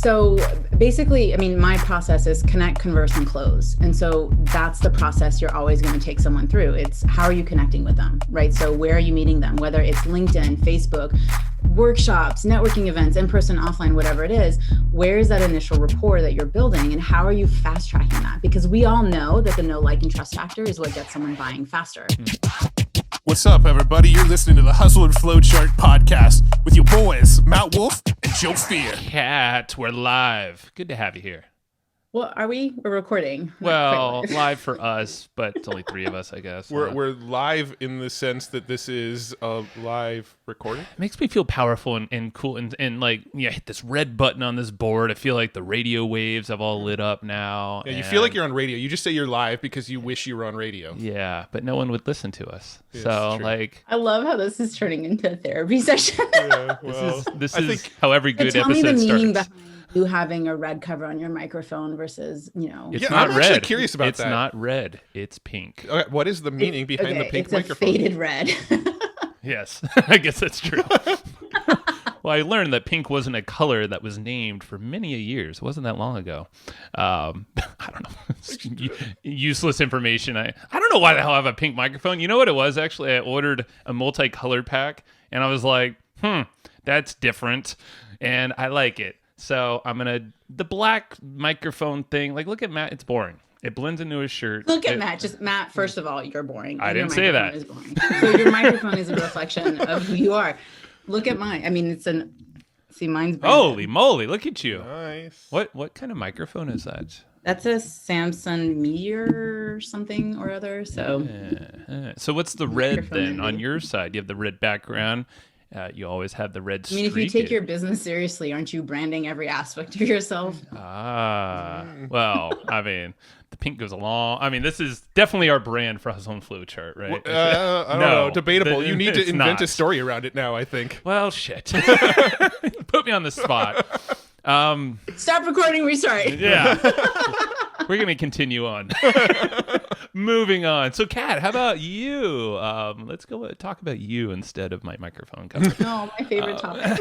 So basically, I mean, my process is connect, converse, and close. And so that's the process you're always going to take someone through. It's how are you connecting with them, right? So where are you meeting them, whether it's LinkedIn, Facebook, workshops, networking events, in-person, offline, whatever it is, where is that initial rapport that you're building and how are you fast tracking that? Because we all know that the know, like, and trust factor is what gets someone buying faster. What's up, everybody? You're listening to the Hustle and Flowchart podcast with your boys, Matt Wolf and Joe Fear. Cat, we're live. Good to have you here. Well, are we? We're recording. Well, live for us, but it's only three of us, I guess. We're live in the sense that this is a live recording. It makes me feel powerful and cool and like, yeah, hit this red button on this board. I feel like the radio waves have all lit up now. Yeah, you feel like you're on radio. You just say you're live because you wish you were on radio. Yeah, but no one would listen to us. Yeah, so, like... I love how this is turning into a therapy session. Yeah, well, this is how every good tell episode me the meaning starts. behind you having a red cover on your microphone versus, you know. It's Yeah, not I'm red. actually curious about it's that. It's not red. It's pink. Okay, what is the meaning behind the pink it's microphone? a faded red. Yes, I guess that's true. Well, I learned that pink wasn't a color that was named for many a years. It wasn't that long ago. I don't know. Useless information. I don't know why the hell I have a pink microphone. You know what it was, actually? I ordered a multicolored pack, and I was like, that's different, and I like it. So the black microphone thing, like, look at Matt, it's boring. It blends into his shirt. Look at Matt. Matt, first of all, you're boring. I didn't say that. Is boring. So your microphone is a reflection of who you are. Look at mine. I mean, see, mine's branded. Holy moly, look at you. Nice. What kind of microphone is that? That's a Samsung Meteor something or other. So, So what's the red Microphone then on maybe. your side? You have the red background. You always have the red I streak. mean, if you take your business seriously, aren't you branding every aspect of yourself? Well, I mean, the pink goes along. I mean, this is definitely our brand for Hustle and Flowchart, right? I don't know. Debatable. You need to invent a story around it now, I think. Well, shit. Put me on the spot. Stop recording, restart. Yeah. We're going to continue on. Moving on. So, Kat, how about you? Let's go talk about you instead of my microphone cover. No, my favorite topic.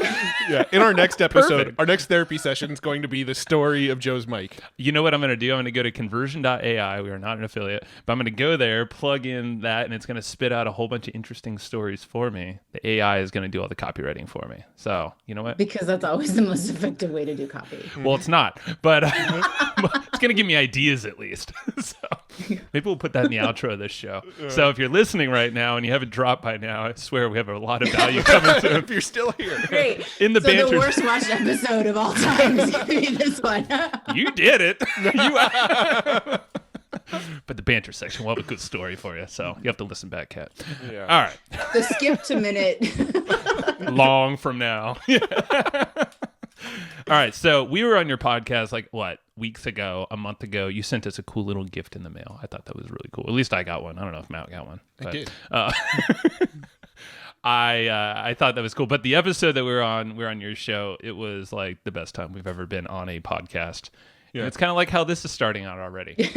Yeah. In our next episode, Perfect. our next therapy session is going to be the story of Joe's mic. You know what I'm going to do? I'm going to go to conversion.ai. We are not an affiliate, but I'm going to go there, plug in that, and it's going to spit out a whole bunch of interesting stories for me. The AI is going to do all the copywriting for me. So, you know what? Because that's always the most effective way to do copy. Well, it's not, but it's going to give me ideas at least. So maybe we'll put that in the outro of this show. So if you're listening right now and you haven't dropped by now, I swear we have a lot of value coming to If you're still here. Great. In the so banter. the worst watched episode of all time is going to be this one. You did it. But the banter section will have a good story for you. So you have to listen back, Kat. Yeah. All right. The skip to minute. Long from now. All right. So we were on your podcast weeks ago, a month ago. You sent us a cool little gift in the mail. I thought that was really cool. At least I got one. I don't know if Matt got one. I did. I thought that was cool. But the episode that we were on your show, it was like the best time we've ever been on a podcast. Yeah. And it's kind of like how this is starting out already.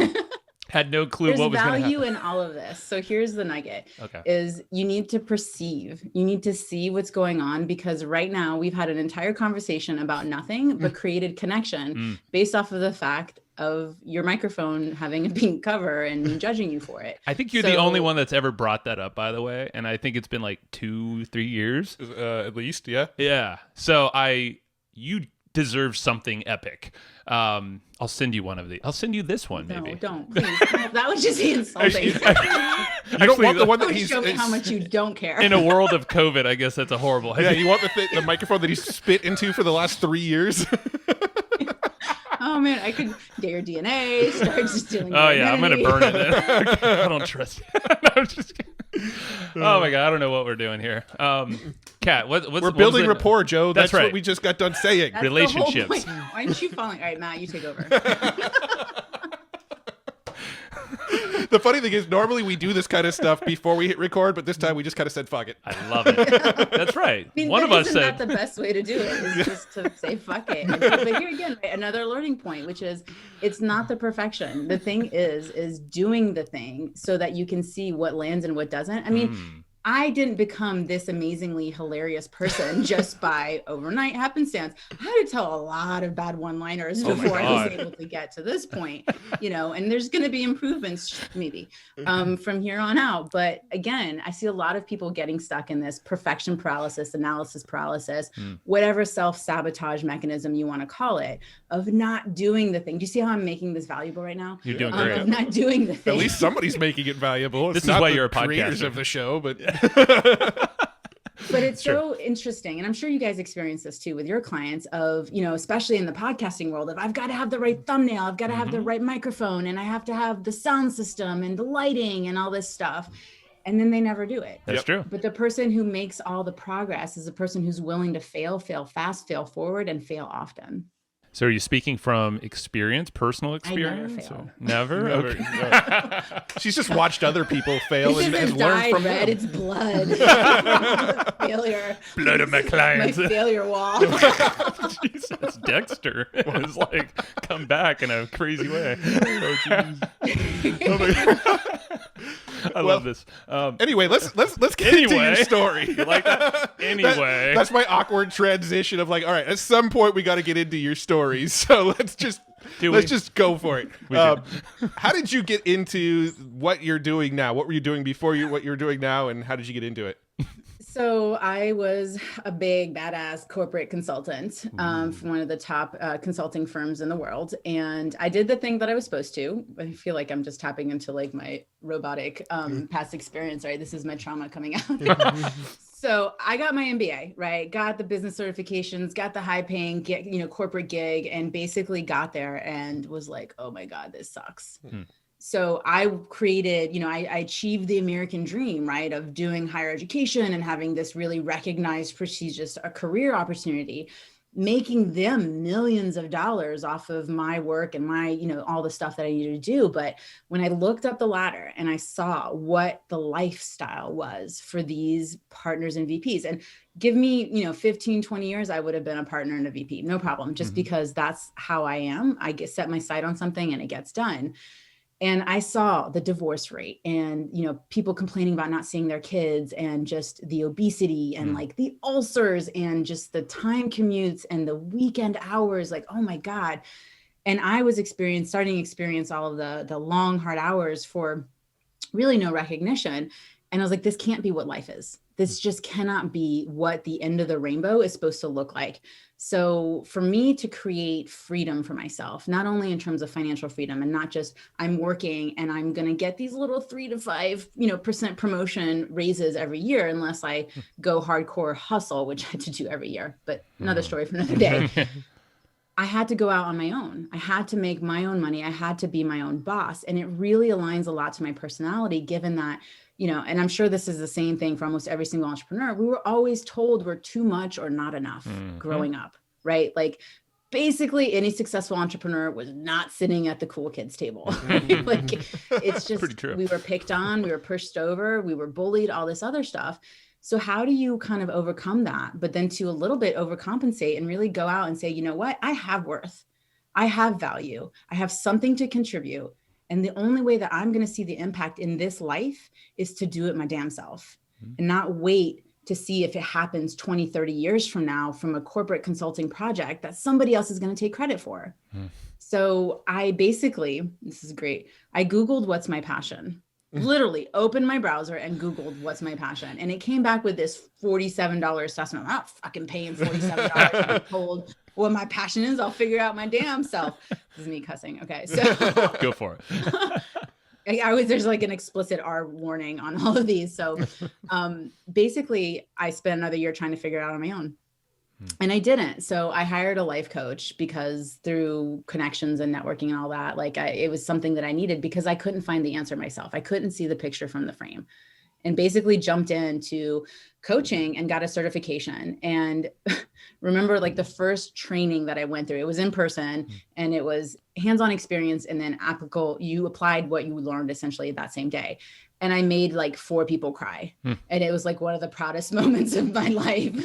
Had no clue There's what was going to happen. value in all of this. So here's the nugget. Okay. Is you need to perceive. You need to see what's going on because right now we've had an entire conversation about nothing but created connection based off of the fact of your microphone having a pink cover and me judging you for it. I think you're the only one that's ever brought that up, by the way. And I think it's been like 2-3 years. At least, yeah. Yeah. So you deserve something epic. I'll send you one of these. I'll send you this one, maybe. No, don't. Please. That would just be insulting. You don't want the one that Show me how much you don't care. In a world of COVID, I guess that's a horrible idea. Yeah, you want the microphone that he's spit into for the last 3 years? Oh man, I could get your DNA, start stealing your Oh yeah, I'm gonna identity. burn it then. Okay, I don't trust you. No, I'm just kidding. Oh my god, I don't know what we're doing here. Kat, We're building rapport, Joe. That's right. what we just got done saying. That's the whole relationships. point. Why aren't you following? All right, Matt, you take over. The funny thing is, normally we do this kind of stuff before we hit record, but this time we just kind of said, fuck it. I love it. That's right. I mean, One of us isn't said that the best way to do it is just to say fuck it. But here again, right, another learning point, which is it's not the perfection. The thing is doing the thing so that you can see what lands and what doesn't. I mean, I didn't become this amazingly hilarious person just by overnight happenstance. I had to tell a lot of bad one-liners before I was able to get to this point, and there's going to be improvements maybe from here on out. But again, I see a lot of people getting stuck in this perfection paralysis, analysis paralysis, whatever self-sabotage mechanism you want to call it, of not doing the thing. Do you see how I'm making this valuable right now? You're doing great. Of not doing the thing. At least somebody's making it valuable. It's This is not why the you're a creators podcaster. of the show, but But it's so interesting. And I'm sure you guys experience this too with your clients of, especially in the podcasting world, of I've got to have the right thumbnail, I've got to have the right microphone, and I have to have the sound system and the lighting and all this stuff. And then they never do it. That's true. But the person who makes all the progress is the person who's willing to fail fast, fail forward, and fail often. So are you speaking from experience, personal experience? fail. Never? Okay. No. She's just watched other people fail This and isn't learned dyed from red, them. it's blood. Failure. Blood of my My clients. failure wall. Jesus, Dexter has come back in a crazy way. Oh, jeez. I love this. Anyway, let's get into your story. You like that? Anyway. That's my awkward transition of all right, at some point we got to get into your stories. So let's just go for it. How did you get into what you're doing now? What were you doing before what you're doing now, and how did you get into it? So I was a big badass corporate consultant for one of the top consulting firms in the world. And I did the thing that I was supposed to. I feel like I'm just tapping into my robotic past experience, right? This is my trauma coming out. So I got my MBA, right? Got the business certifications, got the high paying, corporate gig, and basically got there and was like, oh my God, this sucks. So I created, I achieved the American dream, right, of doing higher education and having this really recognized, prestigious career opportunity, making them millions of dollars off of my work and my, all the stuff that I needed to do. But when I looked up the ladder and I saw what the lifestyle was for these partners and VPs, and give me, 15, 20 years, I would have been a partner and a VP, no problem, just because that's how I am. I set my sight on something and it gets done. And I saw the divorce rate and, people complaining about not seeing their kids and just the obesity and the ulcers and just the time commutes and the weekend hours, oh my God. And I was starting to experience all of the long, hard hours for really no recognition. And I was like, this can't be what life is. This just cannot be what the end of the rainbow is supposed to look like. So for me to create freedom for myself, not only in terms of financial freedom and not just I'm working and I'm going to get these little 3 to 5% promotion raises every year, unless I go hardcore hustle, which I had to do every year, but another story for another day. I had to go out on my own. I had to make my own money. I had to be my own boss. And it really aligns a lot to my personality, given that, and I'm sure this is the same thing for almost every single entrepreneur. We were always told we're too much or not enough growing up, right? Basically any successful entrepreneur was not sitting at the cool kids table. It's just, pretty true. We were picked on, we were pushed over, we were bullied, all this other stuff. So how do you kind of overcome that, but then to a little bit overcompensate and really go out and say, you know what, I have worth, I have value, I have something to contribute. And the only way that I'm going to see the impact in this life is to do it my damn self and not wait to see if it happens 20, 30 years from now from a corporate consulting project that somebody else is going to take credit for. So I basically, this is great, I Googled what's my passion. Literally opened my browser and Googled what's my passion. And it came back with this $47 assessment. I'm not fucking paying $47 to be told what my passion is. I'll figure out my damn self. This is me cussing. Okay. So go for it. There's an explicit R warning on all of these. So basically I spent another year trying to figure it out on my own. And I didn't. So I hired a life coach because through connections and networking and all that, it was something that I needed because I couldn't find the answer myself. I couldn't see the picture from the frame, and basically jumped into coaching and got a certification. And remember the first training that I went through, it was in person and it was hands-on experience and then applicable. You applied what you learned essentially that same day. And I made 4 people cry. And it was one of the proudest moments of my life.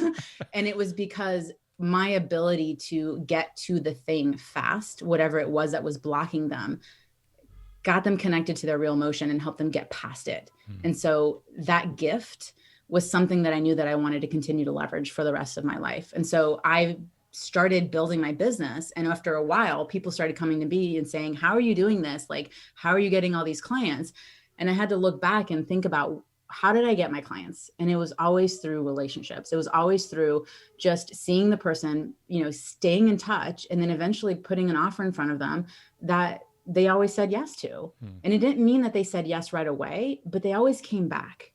And it was because my ability to get to the thing fast, whatever it was that was blocking them, got them connected to their real emotion and helped them get past it. And so that gift was something that I knew that I wanted to continue to leverage for the rest of my life. And so I started building my business. And after a while, people started coming to me and saying, how are you doing this? Like, how are you getting all these clients? And I had to look back and think about, how did I get my clients? And it was always through relationships. It was always through just seeing the person, staying in touch, and then eventually putting an offer in front of them that they always said yes to. And it didn't mean that they said yes right away, but they always came back.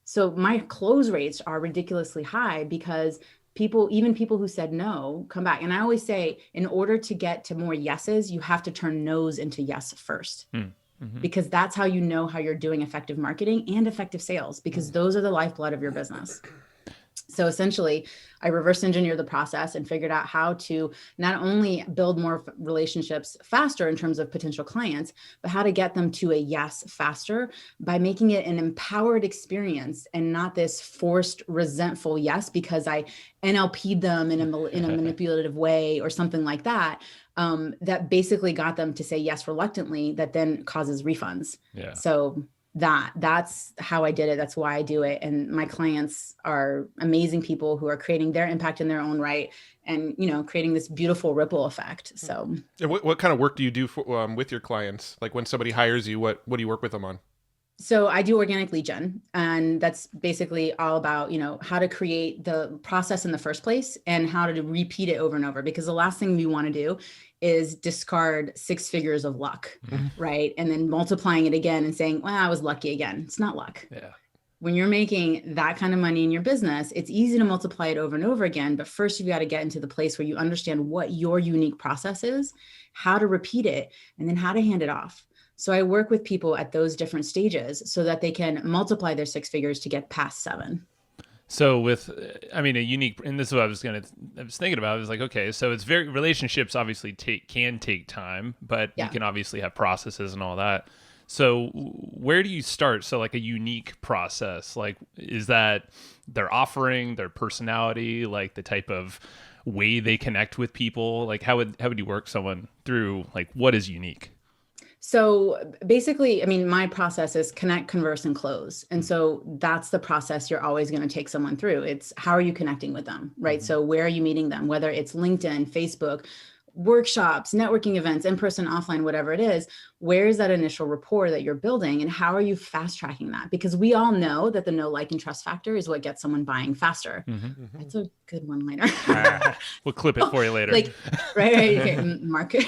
So my close rates are ridiculously high because even people who said no, come back. And I always say, in order to get to more yeses, you have to turn no's into yes first. Because that's how you know how you're doing effective marketing and effective sales, because those are the lifeblood of your business. So essentially, I reverse engineered the process and figured out how to not only build more relationships faster in terms of potential clients, but how to get them to a yes faster by making it an empowered experience and not this forced, resentful yes because I NLP'd them in a manipulative way or something like that. That basically got them to say yes reluctantly, that then causes refunds. Yeah. So that's how I did it. That's why I do it. And my clients are amazing people who are creating their impact in their own right and, creating this beautiful ripple effect. So what kind of work do you do with your clients? Like when somebody hires you, what do you work with them on? So I do organic lead gen, and that's basically all about, how to create the process in the first place and how to repeat it over and over, because the last thing we want to do is discard 6 figures of luck, right? And then multiplying it again and saying, well, I was lucky again. It's not luck. Yeah. When you're making that kind of money in your business, it's easy to multiply it over and over again. But first, you've got to get into the place where you understand what your unique process is, how to repeat it, and then how to hand it off. So I work with people at those different stages so that they can multiply their 6 figures to get past 7. So a unique, and this is what I was thinking about. I was like, okay, so relationships obviously can take time, but you can obviously have processes and all that. So where do you start? So like a unique process, like is that their offering, their personality, like the type of way they connect with people? Like how would you work someone through like what is unique? So basically, my process is connect, converse, and close. And so that's the process you're always going to take someone through. It's how are you connecting with them, right? So where are you meeting them, whether it's LinkedIn, Facebook, workshops, networking events, in-person, offline, whatever it is, where is that initial rapport that you're building and how are you fast tracking that? Because we all know that the know, like, and trust factor is what gets someone buying faster. That's a good one later. We'll clip it for you later. Right, okay, mark it.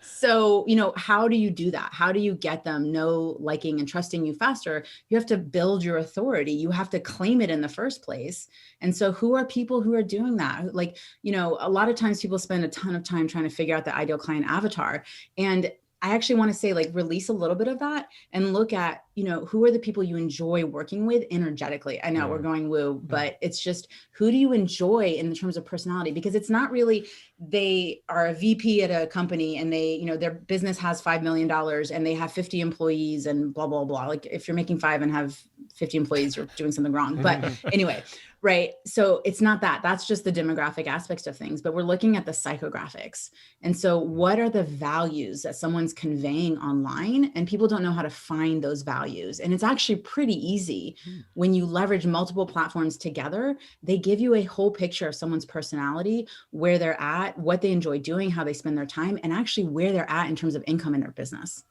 So, how do you do that? How do you get them know, liking, and trusting you faster? You have to build your authority. You have to claim it in the first place. And so who are people who are doing that? A lot of times people spend a ton of time trying to figure out the ideal client avatar. And I actually want to say, release a little bit of that and look at, who are the people you enjoy working with energetically? I know we're going woo, but it's just, who do you enjoy in terms of personality? Because it's not really, they are a VP at a company and they, their business has $5 million and they have 50 employees and blah, blah, blah. Like if you're making 5 and have 50 employees, you're doing something wrong. But anyway, right. So it's not that. That's just the demographic aspects of things, but we're looking at the psychographics. And so what are the values that someone's conveying online? And people don't know how to find those values. And it's actually pretty easy when you leverage multiple platforms together. They give you a whole picture of someone's personality, where they're at, what they enjoy doing, how they spend their time, and actually where they're at in terms of income in their business.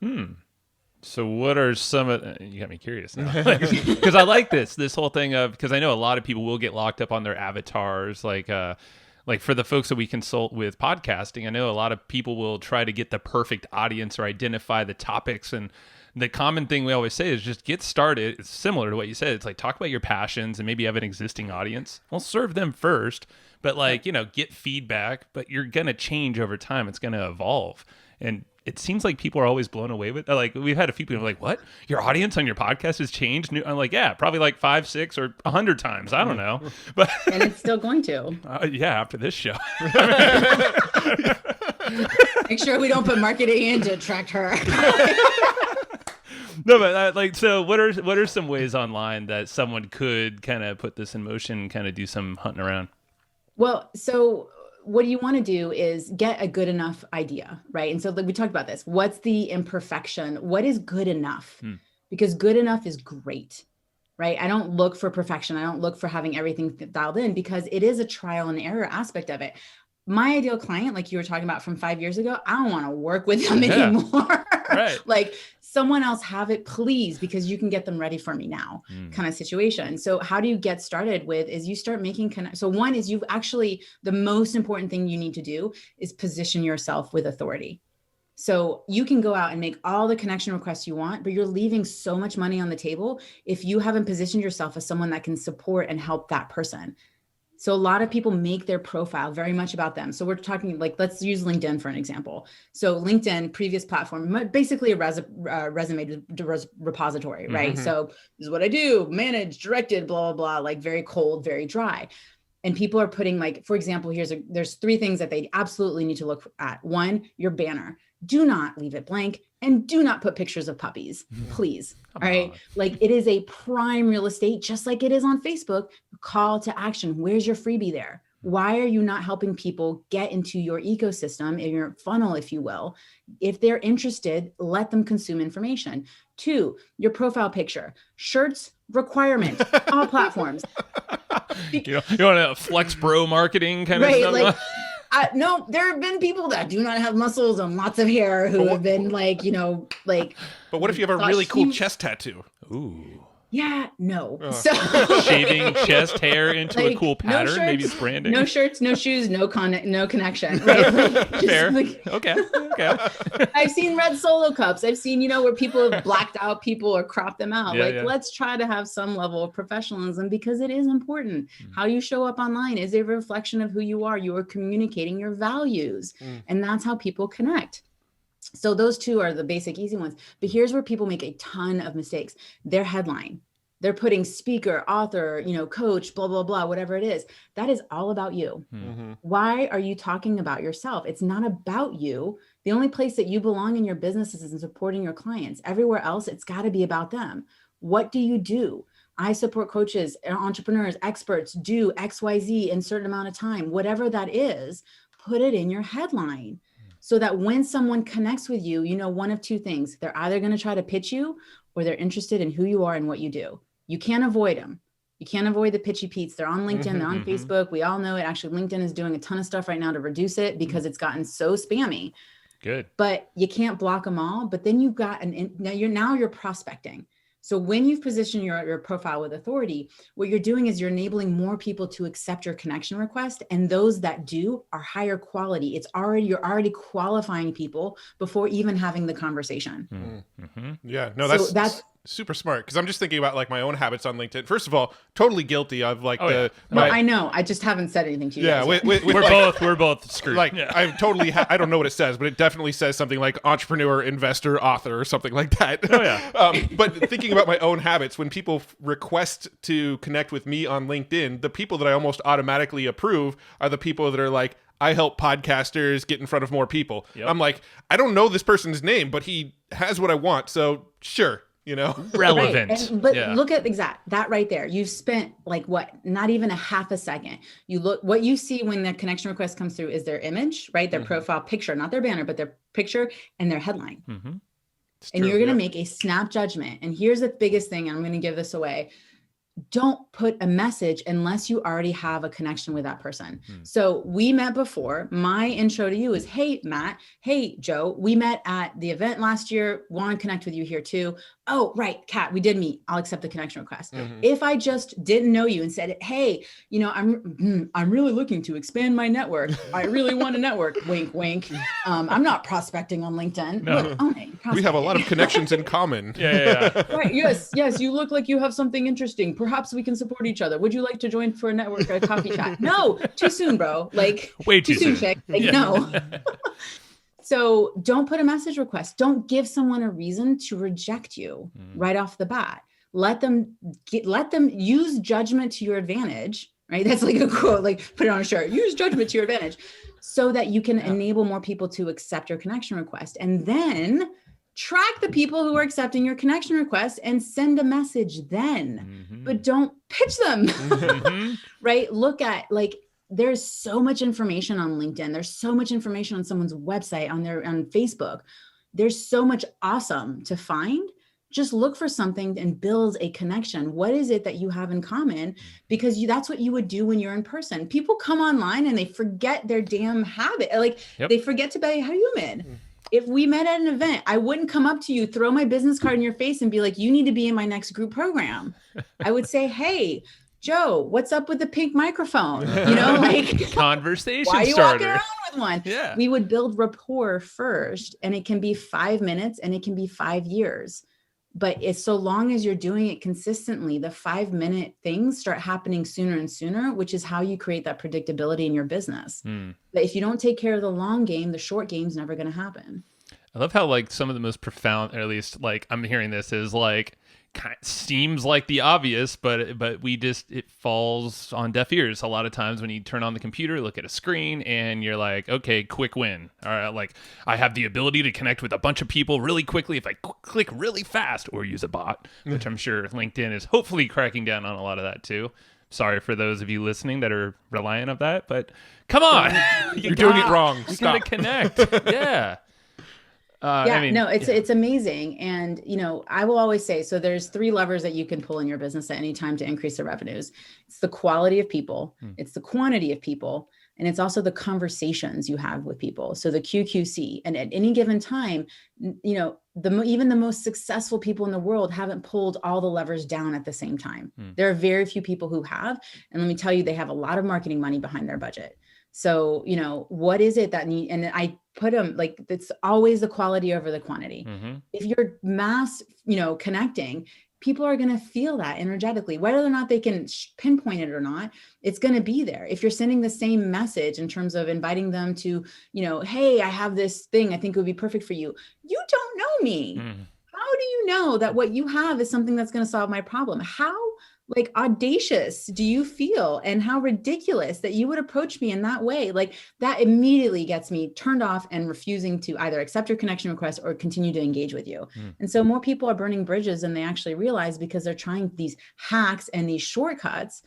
So what are some of, you got me curious now, because I like this whole thing of, because I know a lot of people will get locked up on their avatars, like for the folks that we consult with podcasting, I know a lot of people will try to get the perfect audience or identify the topics. And the common thing we always say is just get started. It's similar to what you said. It's like, talk about your passions and maybe have an existing audience. Well, serve them first, but get feedback, but you're going to change over time. It's going to evolve. And it seems like people are always blown away with it. Like we've had a few people like, what? Your audience on your podcast has changed? I'm like, yeah, probably like 5, 6, or 100 times. I don't know. But and it's still going to. Yeah, after this show. Make sure we don't put marketing in to attract her. No, but so what are some ways online that someone could kind of put this in motion, kind of do some hunting around? Well, so what you want to do is get a good enough idea, right? And so we talked about this. What's the imperfection? What is good enough? Because good enough is great. right? I don't look for perfection. I don't look for having everything dialed in, because it is a trial and error aspect of it. My ideal client, like you were talking about from 5 years ago, I don't want to work with them anymore. Right. Like, someone else have it, please, because you can get them ready for me now, kind of situation. So how do you get started with, is you start making so one is, you've actually, the most important thing you need to do is position yourself with authority. So you can go out and make all the connection requests you want, but you're leaving so much money on the table if you haven't positioned yourself as someone that can support and help that person. So a lot of people make their profile very much about them. So we're talking, like, let's use LinkedIn for an example. So LinkedIn, previous platform, basically a resume repository, right? So this is what I do, managed, directed, blah, blah, blah, like very cold, very dry. And people are putting, like, for example, there's 3 things that they absolutely need to look at. 1, your banner. Do not leave it blank, and do not put pictures of puppies, please. All right. Like, it is a prime real estate, just like it is on Facebook. Call to action. Where's your freebie there? Why are you not helping people get into your ecosystem, in your funnel, if you will? If they're interested, let them consume information. 2, your profile picture. Shirts requirement, all platforms. You want a flex bro marketing kind of stuff? Like, no, there have been people that do not have muscles and lots of hair who have been like, like. But what if you have a really cool chest tattoo? Ooh. Yeah, no. So shaving chest hair into a cool pattern, no maybe it's branding. No shirts, no shoes, no connection. Right? Like, fair. Okay. I've seen red solo cups. I've seen, where people have blacked out people or cropped them out. Let's try to have some level of professionalism, because it is important. How you show up online is a reflection of who you are. You are communicating your values, and that's how people connect. So those 2 are the basic easy ones. But here's where people make a ton of mistakes. Their headline. They're putting speaker, author, coach, blah, blah, blah, whatever it is. That is all about you. Why are you talking about yourself? It's not about you. The only place that you belong in your business is in supporting your clients. Everywhere else, it's got to be about them. What do you do? I support coaches, entrepreneurs, experts, do XYZ in a certain amount of time. Whatever that is, put it in your headline. So that when someone connects with you, one of 2 things. They're either going to try to pitch you, or they're interested in who you are and what you do. You can't avoid them. You can't avoid the pitchy Pete's. They're on LinkedIn, they're on Facebook. We all know it. Actually, LinkedIn is doing a ton of stuff right now to reduce it, because it's gotten so spammy. Good. But you can't block them all. But then you've got now you're prospecting. So when you've positioned your profile with authority, what you're doing is you're enabling more people to accept your connection request. And those that do are higher quality. You're already qualifying people before even having the conversation. Yeah, no, that's super smart, because I'm just thinking about, like, my own habits on LinkedIn. First of all, totally guilty of, like, I know. I just haven't said anything to you. Yeah, guys we're both screwed. Like, I totally, I don't know what it says, but it definitely says something like entrepreneur, investor, author, or something like that. Oh yeah. But thinking about my own habits, when people request to connect with me on LinkedIn, the people that I almost automatically approve are the people that are like, I help podcasters get in front of more people. Yep. I'm like, I don't know this person's name, but he has what I want, so sure. Relevant. Right. But look at that right there. You've spent, like, what, not even a half a second. What you see when the connection request comes through is their image, right? Their profile picture, not their banner, but their picture and their headline. And you're going to make a snap judgment. And here's the biggest thing. I'm going to give this away. Don't put a message unless you already have a connection with that person. So we met before. My intro to you is, hey, Matt. Hey, Joe. We met at the event last year. Want to connect with you here too. Oh, right, Kat, we did meet. I'll accept the connection request. If I just didn't know you and said, hey, I'm really looking to expand my network. I really want to network. Wink, wink. I'm not prospecting on LinkedIn. No. Look, we have a lot of connections in common. Yeah. Right. Yes. You look like you have something interesting. Perhaps we can support each other. Would you like to join for a coffee chat? No, too soon, bro. Like, way too soon. Chick. Like, no. So don't put a message request. Don't give someone a reason to reject you right off the bat. Let them use judgment to your advantage, right? That's like a quote, like put it on a shirt, use judgment to your advantage, so that you can enable more people to accept your connection request. And then track the people who are accepting your connection request and send a message then, but don't pitch them, right? Look at, like, there's so much information on LinkedIn. There's so much information on someone's website, on Facebook. There's so much awesome to find. just look for something and build a connection. What is it that you have in common? Because that's what you would do when you're in person. People come online and they forget their damn habit. Like they forget to be human. If we met at an event, I wouldn't come up to you, throw my business card in your face and be like, you need to be in my next group program. I would say, hey, Joe, what's up with the pink microphone? Like conversation why are you starter. walking around with one? Yeah. We would build rapport first, and it can be 5 minutes and it can be 5 years. But it's so long as you're doing it consistently, the 5-minute things start happening sooner and sooner, which is how you create that predictability in your business. But if you don't take care of the long game, the short game's never going to happen. I love how like some of the most profound, or at least like I'm hearing this, is like seems like the obvious, but it falls on deaf ears a lot of times when you turn on the computer, look at a screen, and you're like, okay, quick win. All right, like I have the ability to connect with a bunch of people really quickly if I click really fast or use a bot, which I'm sure LinkedIn is hopefully cracking down on a lot of that too. Sorry for those of you listening that are reliant on that, but come on, you're doing it wrong. You Stop. gotta connect. Yeah. It's amazing. And, I will always say, so there's 3 levers that you can pull in your business at any time to increase the revenues. It's the quality of people, it's the quantity of people, and it's also the conversations you have with people. So the QQC, and at any given time, even the most successful people in the world haven't pulled all the levers down at the same time. There are very few people who have, and let me tell you, they have a lot of marketing money behind their budget. So, what is it that need, and I put them like, it's always the quality over the quantity. If you're mass, connecting, people are going to feel that energetically, whether or not they can pinpoint it or not, it's going to be there. If you're sending the same message in terms of inviting them to, hey, I have this thing, I think it would be perfect for you. You don't know me. How do you know that what you have is something that's going to solve my problem? How like audacious do you feel, and how ridiculous that you would approach me in that way? Like that immediately gets me turned off and refusing to either accept your connection request or continue to engage with you. And so more people are burning bridges than they actually realize, because they're trying these hacks and these shortcuts.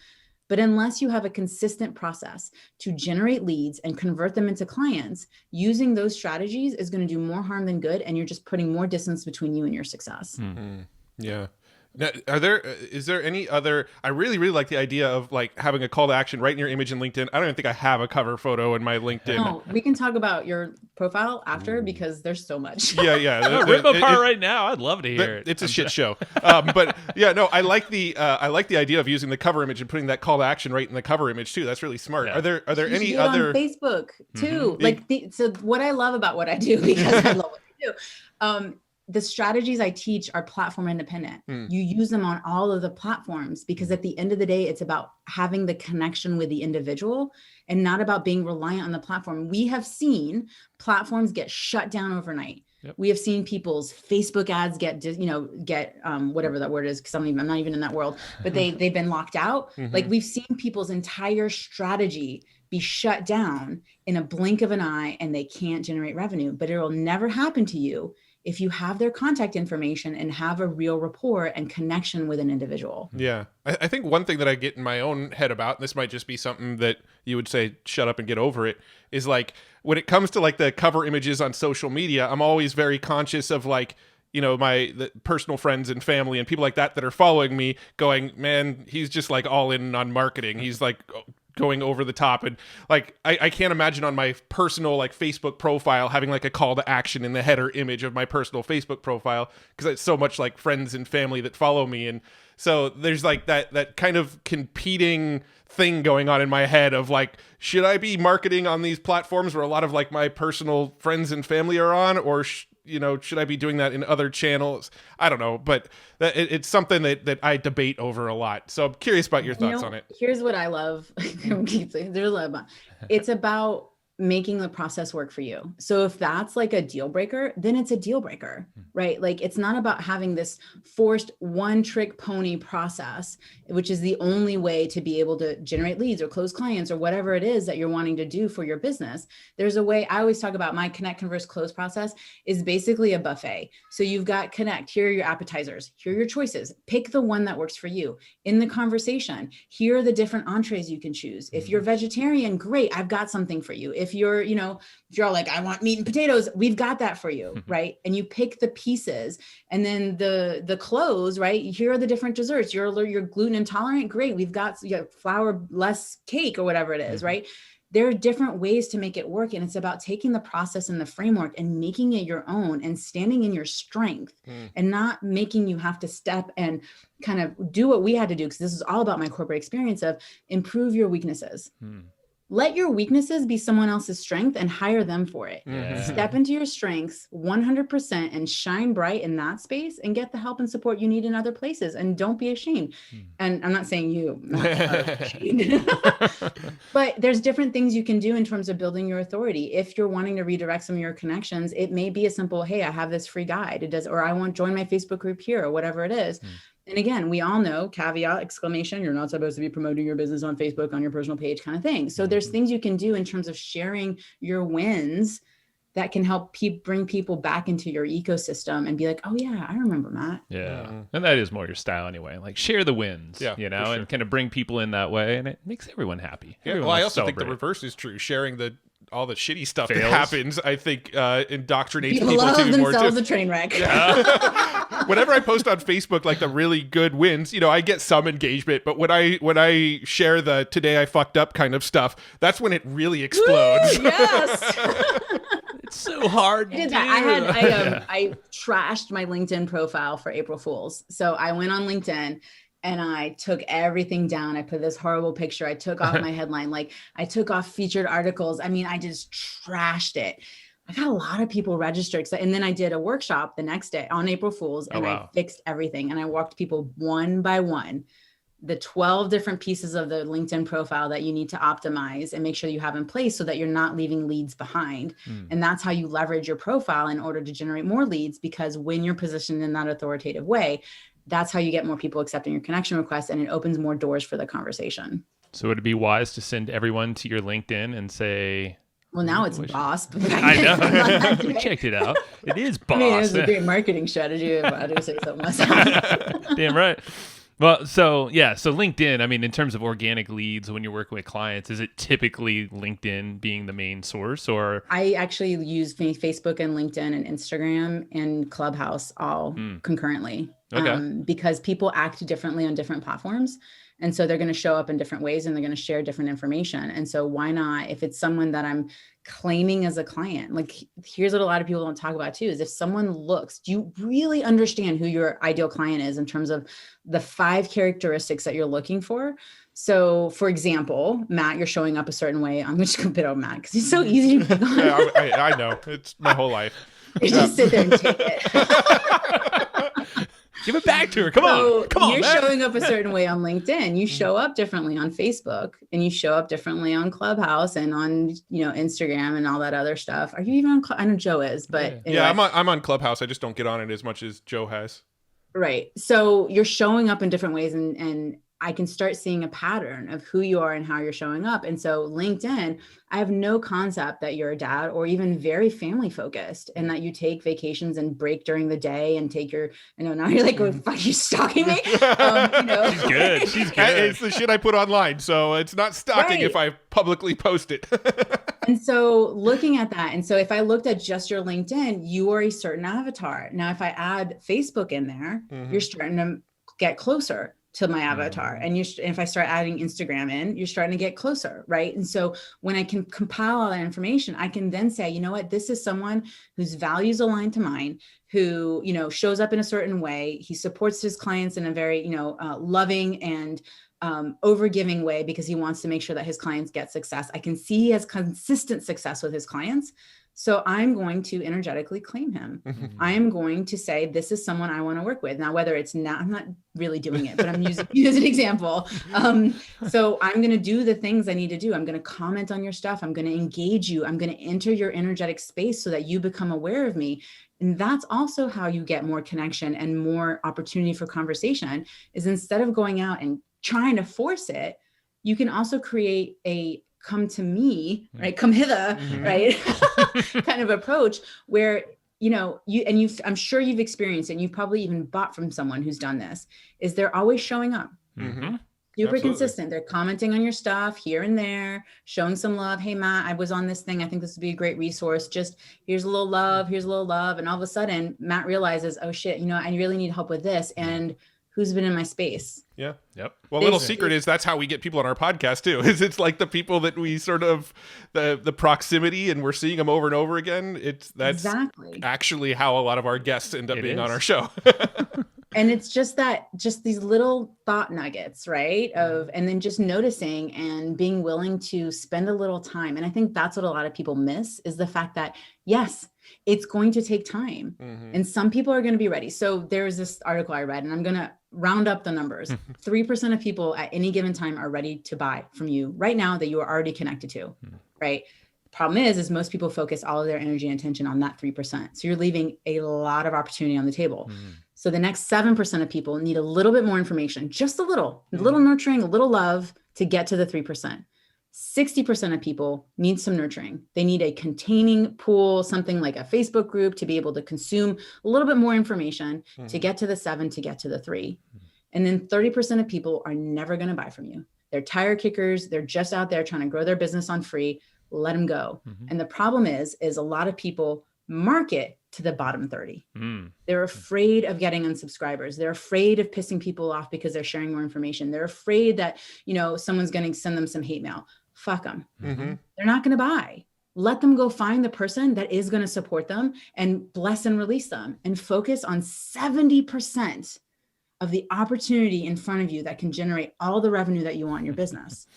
But unless you have a consistent process to generate leads and convert them into clients, using those strategies is going to do more harm than good. And you're just putting more distance between you and your success. Yeah. Now, is there any other, I really like the idea of like having a call to action right in your image in LinkedIn. I don't even think I have a cover photo in my LinkedIn. No, we can talk about your profile after, because there's so much. Yeah. Rip apart right now. I'd love to hear it. It's a shit show. But yeah, no, I like the idea of using the cover image and putting that call to action right in the cover image too. That's really smart. Yeah. Are there any other on Facebook too? Like so what I love about what I do, because I love what I do. The strategies I teach are platform independent. You use them on all of the platforms, because at the end of the day, it's about having the connection with the individual and not about being reliant on the platform. We have seen platforms get shut down overnight. Yep. We have seen people's Facebook ads get whatever that word is, because I'm not even in that world, but they've been locked out. Like we've seen people's entire strategy be shut down in a blink of an eye, and they can't generate revenue. But it will never happen to you if you have their contact information and have a real rapport and connection with an individual. Yeah. I think one thing that I get in my own head about, and this might just be something that you would say, shut up and get over it, is like when it comes to like the cover images on social media, I'm always very conscious of like, the personal friends and family and people like that are following me going, man, he's just like all in on marketing. He's like going over the top, and like I can't imagine on my personal like Facebook profile having like a call to action in the header image of my personal Facebook profile, because it's so much like friends and family that follow me. And so there's like that kind of competing thing going on in my head of like, should I be marketing on these platforms where a lot of like my personal friends and family are on, or should I be doing that in other channels? I don't know, but it's something that I debate over a lot. So I'm curious about your thoughts on it. Here's what I love. It's about making the process work for you. So if that's like a deal breaker, then it's a deal breaker, right? Like it's not about having this forced one trick pony process, which is the only way to be able to generate leads or close clients or whatever it is that you're wanting to do for your business. There's a way. I always talk about my connect, converse, close process is basically a buffet. So you've got connect, here are your appetizers, here are your choices, pick the one that works for you. In the conversation, here are the different entrees you can choose. If you're vegetarian, great, I've got something for you. If if you're, if you're all like, I want meat and potatoes, we've got that for you. Right. And you pick the pieces, and then the clothes, right? Here are the different desserts. You're gluten intolerant. Great. We've got flour less cake or whatever it is. Right. There are different ways to make it work. And it's about taking the process and the framework and making it your own and standing in your strength and not making you have to step and kind of do what we had to do. Because this is all about my corporate experience of improve your weaknesses. Let your weaknesses be someone else's strength and hire them for it. Yeah. Step into your strengths 100% and shine bright in that space and get the help and support you need in other places. And don't be ashamed. And I'm not saying you, not ashamed. But there's different things you can do in terms of building your authority. If you're wanting to redirect some of your connections, it may be a simple, hey, I have this free guide. It does, or I want to join my Facebook group here, or whatever it is. And again, we all know, caveat, exclamation, you're not supposed to be promoting your business on Facebook on your personal page kind of thing. So there's things you can do in terms of sharing your wins that can help bring people back into your ecosystem and be like, oh yeah, I remember Matt. Yeah. And that is more your style anyway. Like share the wins, and kind of bring people in that way. And it makes everyone happy. Yeah. Well, I also think the reverse is true. Sharing all the shitty stuff that happens, I think, indoctrinates people to be more themselves a train wreck. Whenever I post on Facebook like the really good wins, I get some engagement, but when I share the today I fucked up kind of stuff, that's when it really explodes. Woo, yes. It's so hard. I did that. I trashed my LinkedIn profile for April Fools. So I went on LinkedIn and I took everything down. I put this horrible picture. I took off my headline. Like I took off featured articles. I mean, I just trashed it. I got a lot of people registered. And then I did a workshop the next day on April Fools, and I fixed everything. And I walked people one by one, the 12 different pieces of the LinkedIn profile that you need to optimize and make sure you have in place so that you're not leaving leads behind. And that's how you leverage your profile in order to generate more leads, because when you're positioned in that authoritative way, that's how you get more people accepting your connection requests, and it opens more doors for the conversation. So would it be wise to send everyone to your LinkedIn and say, well, now it's Boss. I know. We checked it out. It is Boss. I mean, it's a great marketing strategy if I do say so myself. Damn right. Well, so LinkedIn, I mean, in terms of organic leads, when you're working with clients, is it typically LinkedIn being the main source, or? I actually use Facebook and LinkedIn and Instagram and Clubhouse all concurrently. Okay. Because people act differently on different platforms. And so they're going to show up in different ways, and they're going to share different information. And so why not, if it's someone that I'm claiming as a client, like here's what a lot of people don't talk about too, is if someone looks, do you really understand who your ideal client is in terms of the 5 characteristics that you're looking for? So for example, Matt, you're showing up a certain way. I'm just going to pit on Matt because he's so easy to pick on. Yeah, I know. It's my whole life. You just sit there and take it. Give it back to her. Come on. You're showing up a certain way on LinkedIn. You show up differently on Facebook, and you show up differently on Clubhouse and on, Instagram and all that other stuff. Are you even on I know Joe is, but anyway. Yeah, I'm on Clubhouse. I just don't get on it as much as Joe has. Right. So you're showing up in different ways, and I can start seeing a pattern of who you are and how you're showing up. And so LinkedIn, I have no concept that you're a dad or even very family focused, and that you take vacations and break during the day and take your, now you're like, oh, fuck, you stalking me? She's good. She's good. It's the shit I put online. So it's not stalking if I publicly post it. And so looking at that, and so if I looked at just your LinkedIn, you are a certain avatar. Now, if I add Facebook in there, you're starting to get closer to my avatar. And if I start adding Instagram in, you're starting to get closer, right? And so when I can compile all that information, I can then say, you know what, this is someone whose values align to mine, who, shows up in a certain way. He supports his clients in a very, loving and overgiving way, because he wants to make sure that his clients get success. I can see he has consistent success with his clients. So I'm going to energetically claim him. I am going to say, this is someone I want to work with. Now, whether it's not, I'm not really doing it, but I'm using you as an example. So I'm going to do the things I need to do. I'm going to comment on your stuff. I'm going to engage you. I'm going to enter your energetic space so that you become aware of me. And that's also how you get more connection and more opportunity for conversation, is instead of going out and trying to force it, you can also create a come to me, right? Come hither, right? kind of approach where, I'm sure you've experienced it, and you've probably even bought from someone who's done this, is they're always showing up. Super Absolutely. consistent. They're commenting on your stuff here and there, showing some love. Hey, Matt, I was on this thing. I think this would be a great resource. Just here's a little love. Here's a little love. And all of a sudden, Matt realizes, oh shit, I really need help with this. And who's been in my space? Yeah. Yep. Well, little secret is that's how we get people on our podcast too. Is it's like the people that we sort of the proximity, and we're seeing them over and over again. That's exactly actually how a lot of our guests end up being on our show. And it's just these little thought nuggets, right? And then just noticing and being willing to spend a little time. And I think that's what a lot of people miss, is the fact that, yes, it's going to take time. And some people are going to be ready. So there's this article I read, and I'm going to round up the numbers. 3% of people at any given time are ready to buy from you right now that you are already connected to, right? Problem is most people focus all of their energy and attention on that 3%. So you're leaving a lot of opportunity on the table. So the next 7% of people need a little bit more information, just a little nurturing, a little love to get to the 3%. 60% of people need some nurturing. They need a containing pool, something like a Facebook group, to be able to consume a little bit more information to get to the 7, to get to the 3. And then 30% of people are never going to buy from you. They're tire kickers. They're just out there trying to grow their business on free. Let them go. And the problem is a lot of people market to the bottom 30. They're afraid of getting unsubscribers. They're afraid of pissing people off because they're sharing more information. They're afraid that, someone's going to send them some hate mail. Fuck them. They're not going to buy. Let them go find the person that is going to support them and bless and release them, and focus on 70% of the opportunity in front of you that can generate all the revenue that you want in your business.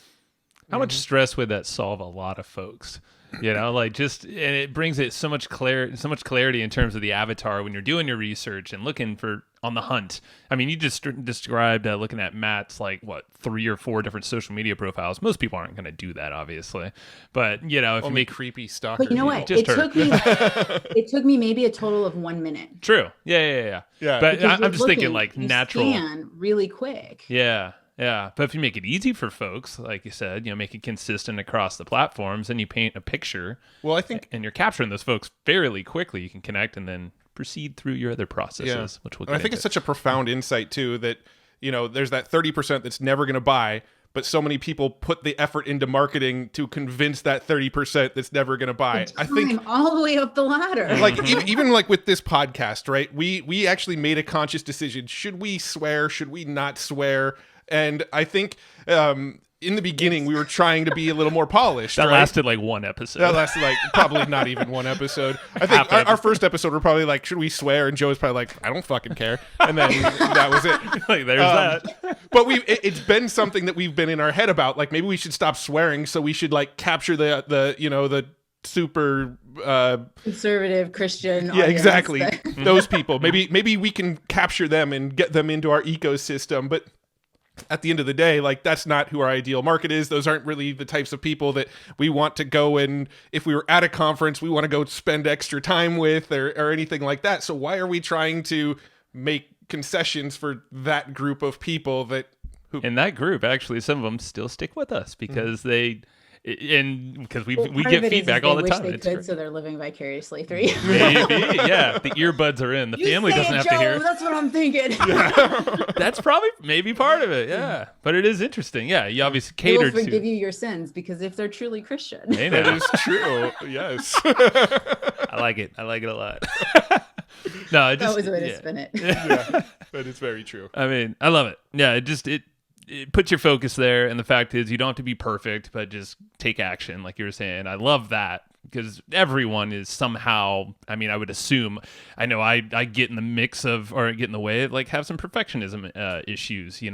How much stress would that solve a lot of folks? And it brings it so much clarity in terms of the avatar when you're doing your research and looking for on the hunt. I mean, you just described looking at Matt's 3 or 4 different social media profiles. Most people aren't going to do that, obviously. But if Only you make creepy stalker. But you know what? It took me maybe a total of 1 minute. True. Yeah. But I'm just thinking natural. Scan really quick. Yeah. Yeah, but if you make it easy for folks, like you said, make it consistent across the platforms, and you paint a picture. Well, I think, and you're capturing those folks fairly quickly. You can connect and then proceed through your other processes, which we'll get I think into. it's such a profound insight too that there's that 30% that's never going to buy, but so many people put the effort into marketing to convince that 30% that's never going to buy. I think all the way up the ladder. Even with this podcast, right? We actually made a conscious decision. Should we swear? Should we not swear? And I think in the beginning, we were trying to be a little more polished. That lasted one episode. That lasted probably not even one episode. I think our first episode, we're probably should we swear? And Joe was probably I don't fucking care. And then that was it. There's that. But it's been something that we've been in our head about. Maybe we should stop swearing, so we should capture the super conservative Christian. Yeah, exactly. Those people. Maybe we can capture them and get them into our ecosystem. But at the end of the day, that's not who our ideal market is. Those aren't really the types of people that we want to go, and if we were at a conference, we want to go spend extra time with or anything like that. So why are we trying to make concessions for that group of people in that group, actually, some of them still stick with us because because we get feedback all the time. They could, so they're living vicariously through you. Maybe, yeah. The earbuds are in. The family doesn't have to hear. That's what I'm thinking. That's probably maybe part of it. Yeah, but it is interesting. Yeah, you obviously cater to. They will forgive you your sins because if they're truly Christian. That is true. Yes. I like it. I like it a lot. No, that was a way to spin it. Yeah, that is very true. I mean, I love it. Yeah, it puts your focus there, and the fact is you don't have to be perfect, but just take action, like you were saying. I love that because everyone is somehow, I would assume, I know I get in the mix of, or get in the way of, have some perfectionism issues, we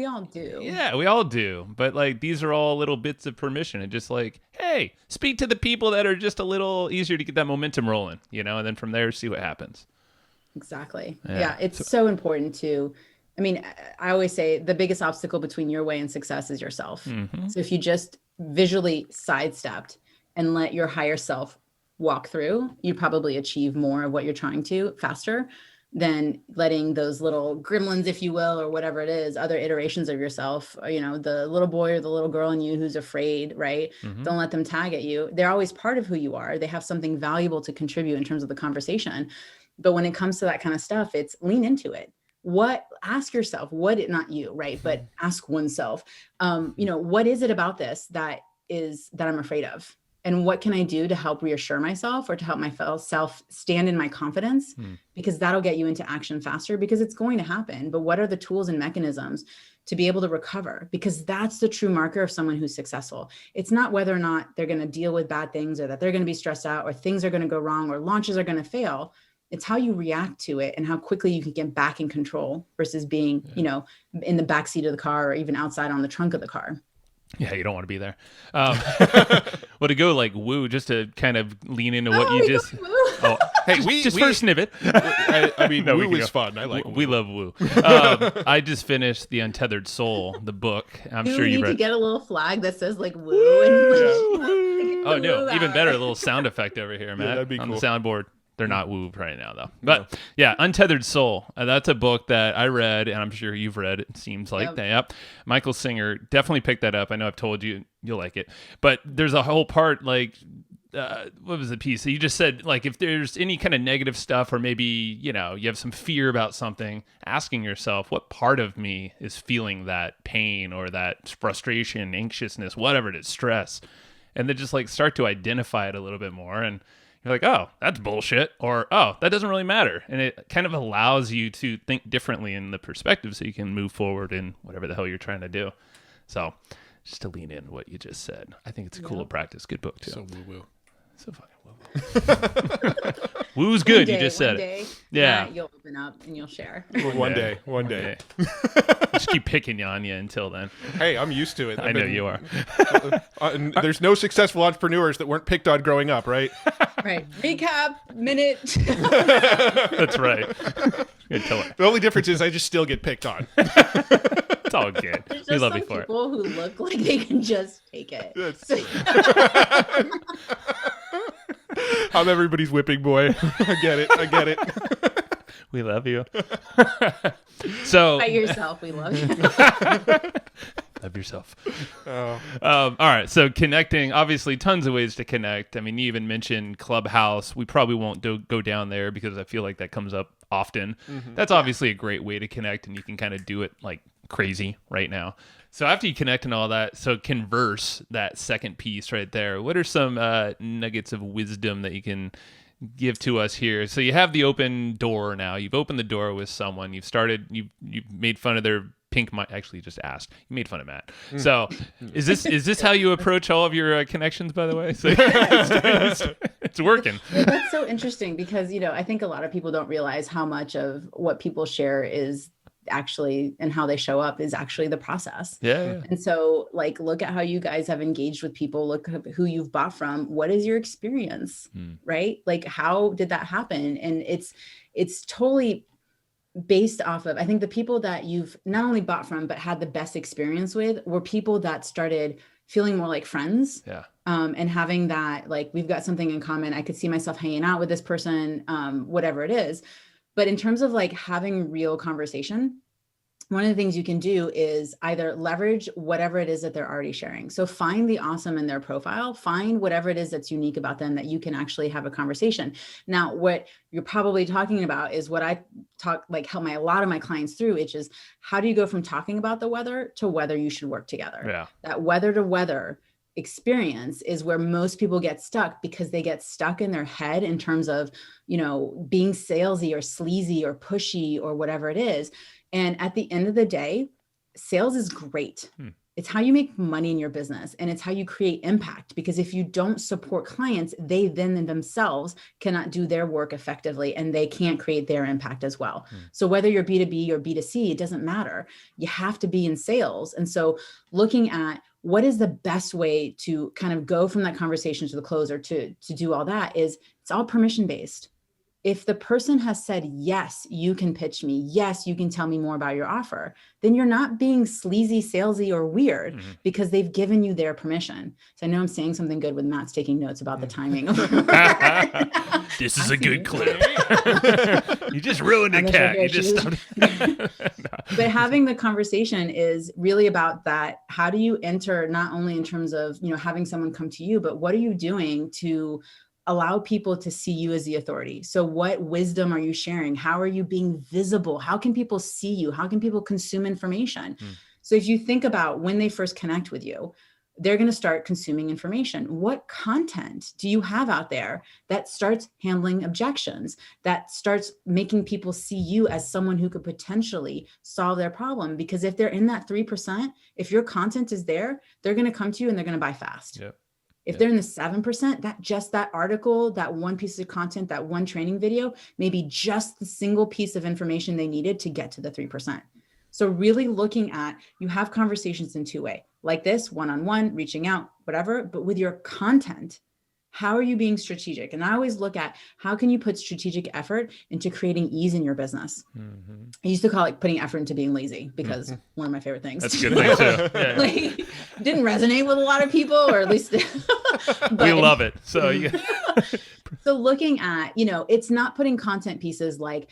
all do. Yeah, we all do. But these are all little bits of permission, and just hey, speak to the people that are just a little easier to get that momentum rolling, and then from there, see what happens. Exactly. Yeah, it's so important to, I always say the biggest obstacle between your way and success is yourself. So if you just visually sidestepped and let your higher self walk through, you probably achieve more of what you're trying to faster than letting those little gremlins, if you will, or whatever it is, other iterations of yourself, the little boy or the little girl in you who's afraid, right? Don't let them tag at you. They're always part of who you are. They have something valuable to contribute in terms of the conversation. But when it comes to that kind of stuff, it's lean into it. ask yourself, not you, right? But ask oneself, what is it about this that I'm afraid of? And what can I do to help reassure myself or to help myself stand in my confidence? Because that'll get you into action faster, because it's going to happen. But what are the tools and mechanisms to be able to recover? Because that's the true marker of someone who's successful. It's not whether or not they're going to deal with bad things, or that they're going to be stressed out, or things are going to go wrong, or launches are going to fail. It's how you react to it and how quickly you can get back in control versus being, in the backseat of the car or even outside on the trunk of the car. Yeah, you don't want to be there. Well, to go like woo, just to kind of lean into what you just. Oh, hey, just for a snippet. I mean, no, woo is fun. I like. We love woo. I just finished The Untethered Soul, the book. I'm sure you need read. to get a little flag that says like woo and. Oh no, even better, a little sound effect over here, Matt. Yeah, that'd be on cool. The soundboard. They're not woo right now, though. But yeah, Untethered Soul. That's a book that I read, and I'm sure you've read. It seems like. Yep. Michael Singer, definitely pick that up. I know I've told you you'll like it. But there's a whole part, like, what was the piece? You just said, like, if there's any kind of negative stuff, or maybe, you have some fear about something, asking yourself, what part of me is feeling that pain or that frustration, anxiousness, whatever it is, stress. And then just, like, start to identify it a little bit more. And you're like, oh, that's bullshit, or, oh, that doesn't really matter. And it kind of allows you to think differently in the perspective so you can move forward in whatever the hell you're trying to do. So just to lean in what you just said, I think it's a cool practice. Good book, too. So woo-woo. So fucking woo-woo. Woo's good. You just said it. Yeah. You'll open up and you'll share. One day. Just keep picking on you until then. Hey, I'm used to it. I know you are. There's no successful entrepreneurs that weren't picked on growing up, right? Right. Recap minute. That's right. Good killer. The only difference is I just still get picked on. It's all good. There's We just love some you for it. people who look like they can just take it. I'm everybody's whipping boy. I get it. We love you. So By yourself, we love you. love yourself. Oh. All right. So connecting, obviously, tons of ways to connect. I mean, you even mentioned Clubhouse. We probably won't go down there because I feel like that comes up often. Mm-hmm. That's obviously a great way to connect, and you can kind of do it like crazy right now. So after you connect and all that, so Converse, that second piece right there, what are some nuggets of wisdom that you can give to us here? So you have the open door now. You've opened the door with someone. You've made fun of their pink. Actually, you just asked. You made fun of Matt. So is this how you approach all of your connections? By the way, so it's working. Yeah, that's so interesting because I think a lot of people don't realize how much of what people share is actually, and how they show up is actually the process. Yeah. And so like, look at how you guys have engaged with people, look at who you've bought from, what is your experience, right? Like, how did that happen? And it's totally based off of, I think the people that you've not only bought from, but had the best experience with were people that started feeling more like friends. Yeah. And having that, like, we've got something in common. I could see myself hanging out with this person, whatever it is. But in terms of like having real conversation, one of the things you can do is either leverage whatever it is that they're already sharing. So find the awesome in their profile, find whatever it is that's unique about them that you can actually have a conversation. Now, what you're probably talking about is what I help a lot of my clients through, which is how do you go from talking about the weather to whether you should work together? Yeah. That weather to weather experience is where most people get stuck, because they get stuck in their head in terms of, being salesy or sleazy or pushy or whatever it is. And at the end of the day, sales is great. It's how you make money in your business, and it's how you create impact, because if you don't support clients, they then themselves cannot do their work effectively, and they can't create their impact as well. So whether you're B2B or B2C, it doesn't matter. You have to be in sales. And so looking at what is the best way to kind of go from that conversation to the closer to do all that is it's all permission based. If the person has said, yes, you can pitch me, yes, you can tell me more about your offer, then you're not being sleazy, salesy, or weird because they've given you their permission. So I know I'm saying something good when Matt's taking notes about the timing of This is a good clip. You just ruined it, Kat. You just But having the conversation is really about that. How do you enter, not only in terms of, having someone come to you, but what are you doing to allow people to see you as the authority. So what wisdom are you sharing? How are you being visible? How can people see you? How can people consume information? So if you think about when they first connect with you, they're going to start consuming information. What content do you have out there that starts handling objections, that starts making people see you as someone who could potentially solve their problem? Because if they're in that 3%, if your content is there, they're going to come to you and they're going to buy fast. Yep. If they're in the 7%, that article, that one piece of content, that one training video, maybe just the single piece of information they needed to get to the 3%. So really looking at, you have conversations in two ways, like this, one-on-one, reaching out, whatever, but with your content, how are you being strategic? And I always look at, how can you put strategic effort into creating ease in your business? I used to call it putting effort into being lazy, because one of my favorite things. That's a good thing too. Yeah. Like, didn't resonate with a lot of people, or at least but, we love it. So so looking at, it's not putting content pieces like,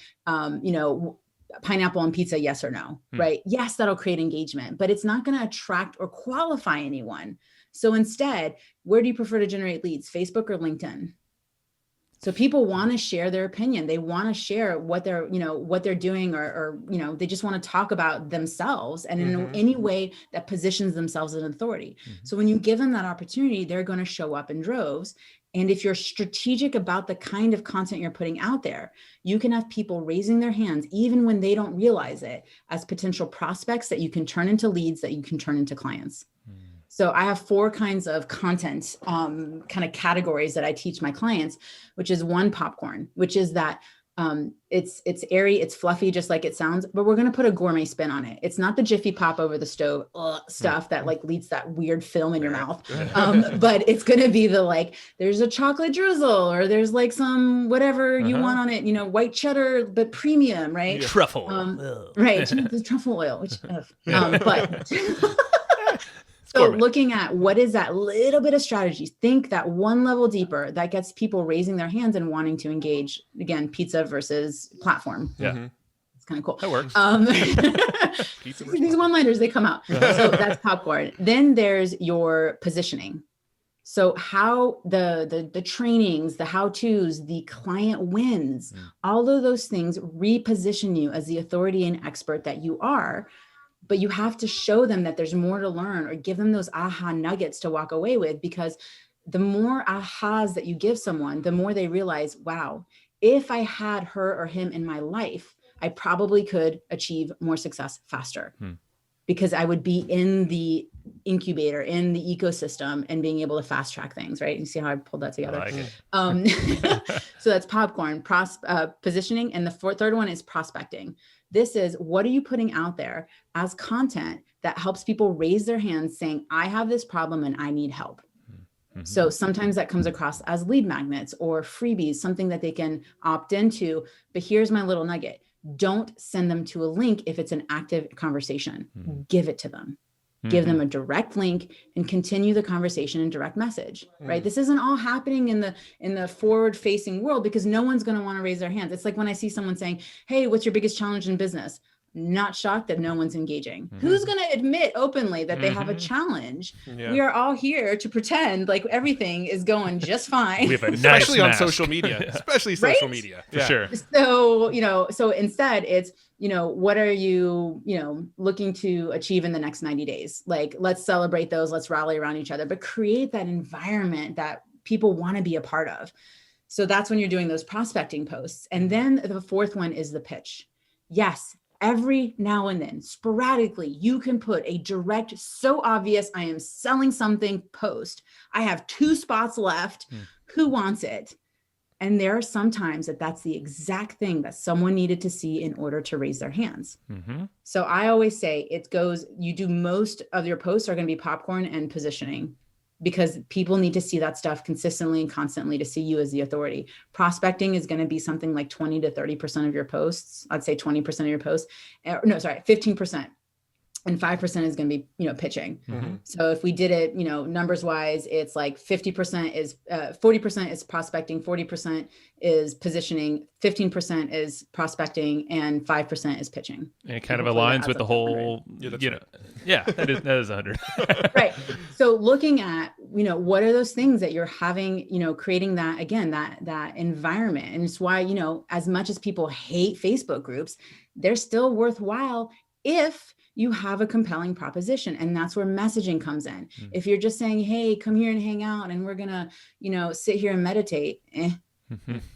pineapple on pizza, yes or no, right? Yes, that'll create engagement, but it's not going to attract or qualify anyone. So instead, where do you prefer to generate leads, Facebook or LinkedIn? So people want to share their opinion. They want to share what they're doing, or they just want to talk about themselves, and in any way that positions themselves as an authority. So when you give them that opportunity, they're going to show up in droves. And if you're strategic about the kind of content you're putting out there, you can have people raising their hands, even when they don't realize it, as potential prospects that you can turn into leads, that you can turn into clients. So I have 4 kinds of content kind of categories that I teach my clients, which is one, popcorn, which is that it's airy, it's fluffy, just like it sounds, but we're going to put a gourmet spin on it. It's not the Jiffy Pop over the stove stuff that like leaves that weird film in your mouth. But it's going to be there's a chocolate drizzle, or there's like some, whatever you want on it, white cheddar, but premium, right? Truffle. Right. The truffle oil, which, but so looking at what is that little bit of strategy, think that one level deeper that gets people raising their hands and wanting to engage. Again, pizza versus platform. Yeah. It's kind of cool. That works. These one-liners, they come out. So that's popcorn. Then there's your positioning. So how the trainings, the how-tos, the client wins, all of those things reposition you as the authority and expert that you are. But you have to show them that there's more to learn, or give them those aha nuggets to walk away with, because the more ahas that you give someone, the more they realize, wow, if I had her or him in my life, I probably could achieve more success faster, because I would be in the incubator, in the ecosystem, and being able to fast track things, right? You see how I pulled that together? I like it. So that's popcorn, positioning. And the third one is prospecting. This is, what are you putting out there as content that helps people raise their hands saying, I have this problem and I need help. So sometimes that comes across as lead magnets or freebies, something that they can opt into. But here's my little nugget. Don't send them to a link if it's an active conversation. Give it to them. Give them a direct link and continue the conversation in direct message, right? This isn't all happening in the forward facing world, because no one's going to want to raise their hands. It's like when I see someone saying, hey, what's your biggest challenge in business? Not shocked that no one's engaging. Who's going to admit openly that they have a challenge? We are all here to pretend like everything is going just fine. We have a especially nice on social media, especially social media. For sure. So, so instead it's, what are you, looking to achieve in the next 90 days? Like, let's celebrate those, let's rally around each other, but create that environment that people want to be a part of. So that's when you're doing those prospecting posts. And then the fourth one is the pitch. Yes. Every now and then, sporadically, you can put a direct, so obvious, I am selling something post. I have 2 spots left. Who wants it? And there are some times that's the exact thing that someone needed to see in order to raise their hands. So I always say you do most of your posts are going to be popcorn and positioning, because people need to see that stuff consistently and constantly to see you as the authority. Prospecting is going to be something like 20 to 30% of your posts. I'd say 20% of your posts. No, sorry, 15%. and 5% is going to be, pitching. So if we did it, numbers wise, it's like 50% is 40% is prospecting, 40% is positioning, 15% is prospecting, and 5% is pitching. And it kind of aligns with the whole, that is 100. Right. So looking at, what are those things that you're having, creating that, again, that environment. And it's why, as much as people hate Facebook groups, they're still worthwhile if you have a compelling proposition. And that's where messaging comes in. If you're just saying, hey, come here and hang out and we're going to, sit here and meditate.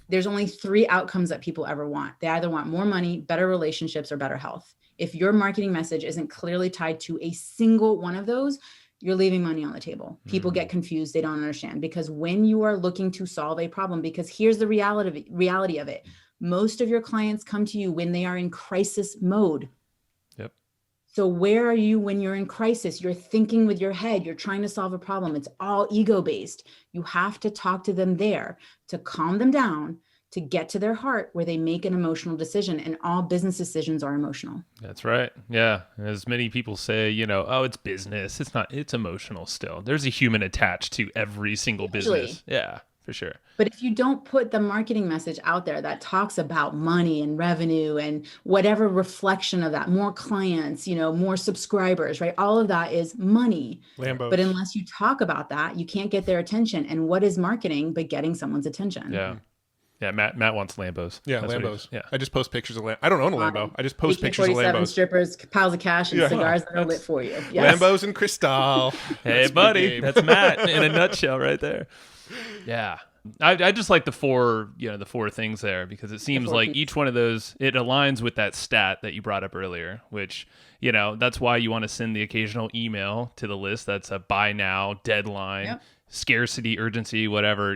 There's only 3 outcomes that people ever want. They either want more money, better relationships, or better health. If your marketing message isn't clearly tied to a single one of those, you're leaving money on the table. People get confused. They don't understand, because when you are looking to solve a problem, because here's the reality of it. Most of your clients come to you when they are in crisis mode. So where are you when you're in crisis? You're thinking with your head, you're trying to solve a problem. It's all ego-based. You have to talk to them there to calm them down, to get to their heart where they make an emotional decision. And all business decisions are emotional. That's right. Yeah. As many people say, oh, it's business. It's not, it's emotional still. There's a human attached to every single business. Yeah, for sure. But if you don't put the marketing message out there that talks about money and revenue and whatever reflection of that, more clients, more subscribers, right? All of that is money. Lambos. But unless you talk about that, you can't get their attention. And what is marketing but getting someone's attention? Yeah. Yeah, Matt wants Lambos. Yeah, That's Lambos. Yeah. I just post pictures of Lambos. I don't own a Lambo. I just post pictures of Lambos. Strippers, piles of cash, and cigars that are lit for you. Yes. Lambos and Cristal. Hey, buddy. That's Matt in a nutshell right there. Yeah. I just like the 4 things there, because it seems like each one of those, it aligns with that stat that you brought up earlier, which, that's why you want to send the occasional email to the list. That's a buy now, deadline, scarcity, urgency, whatever,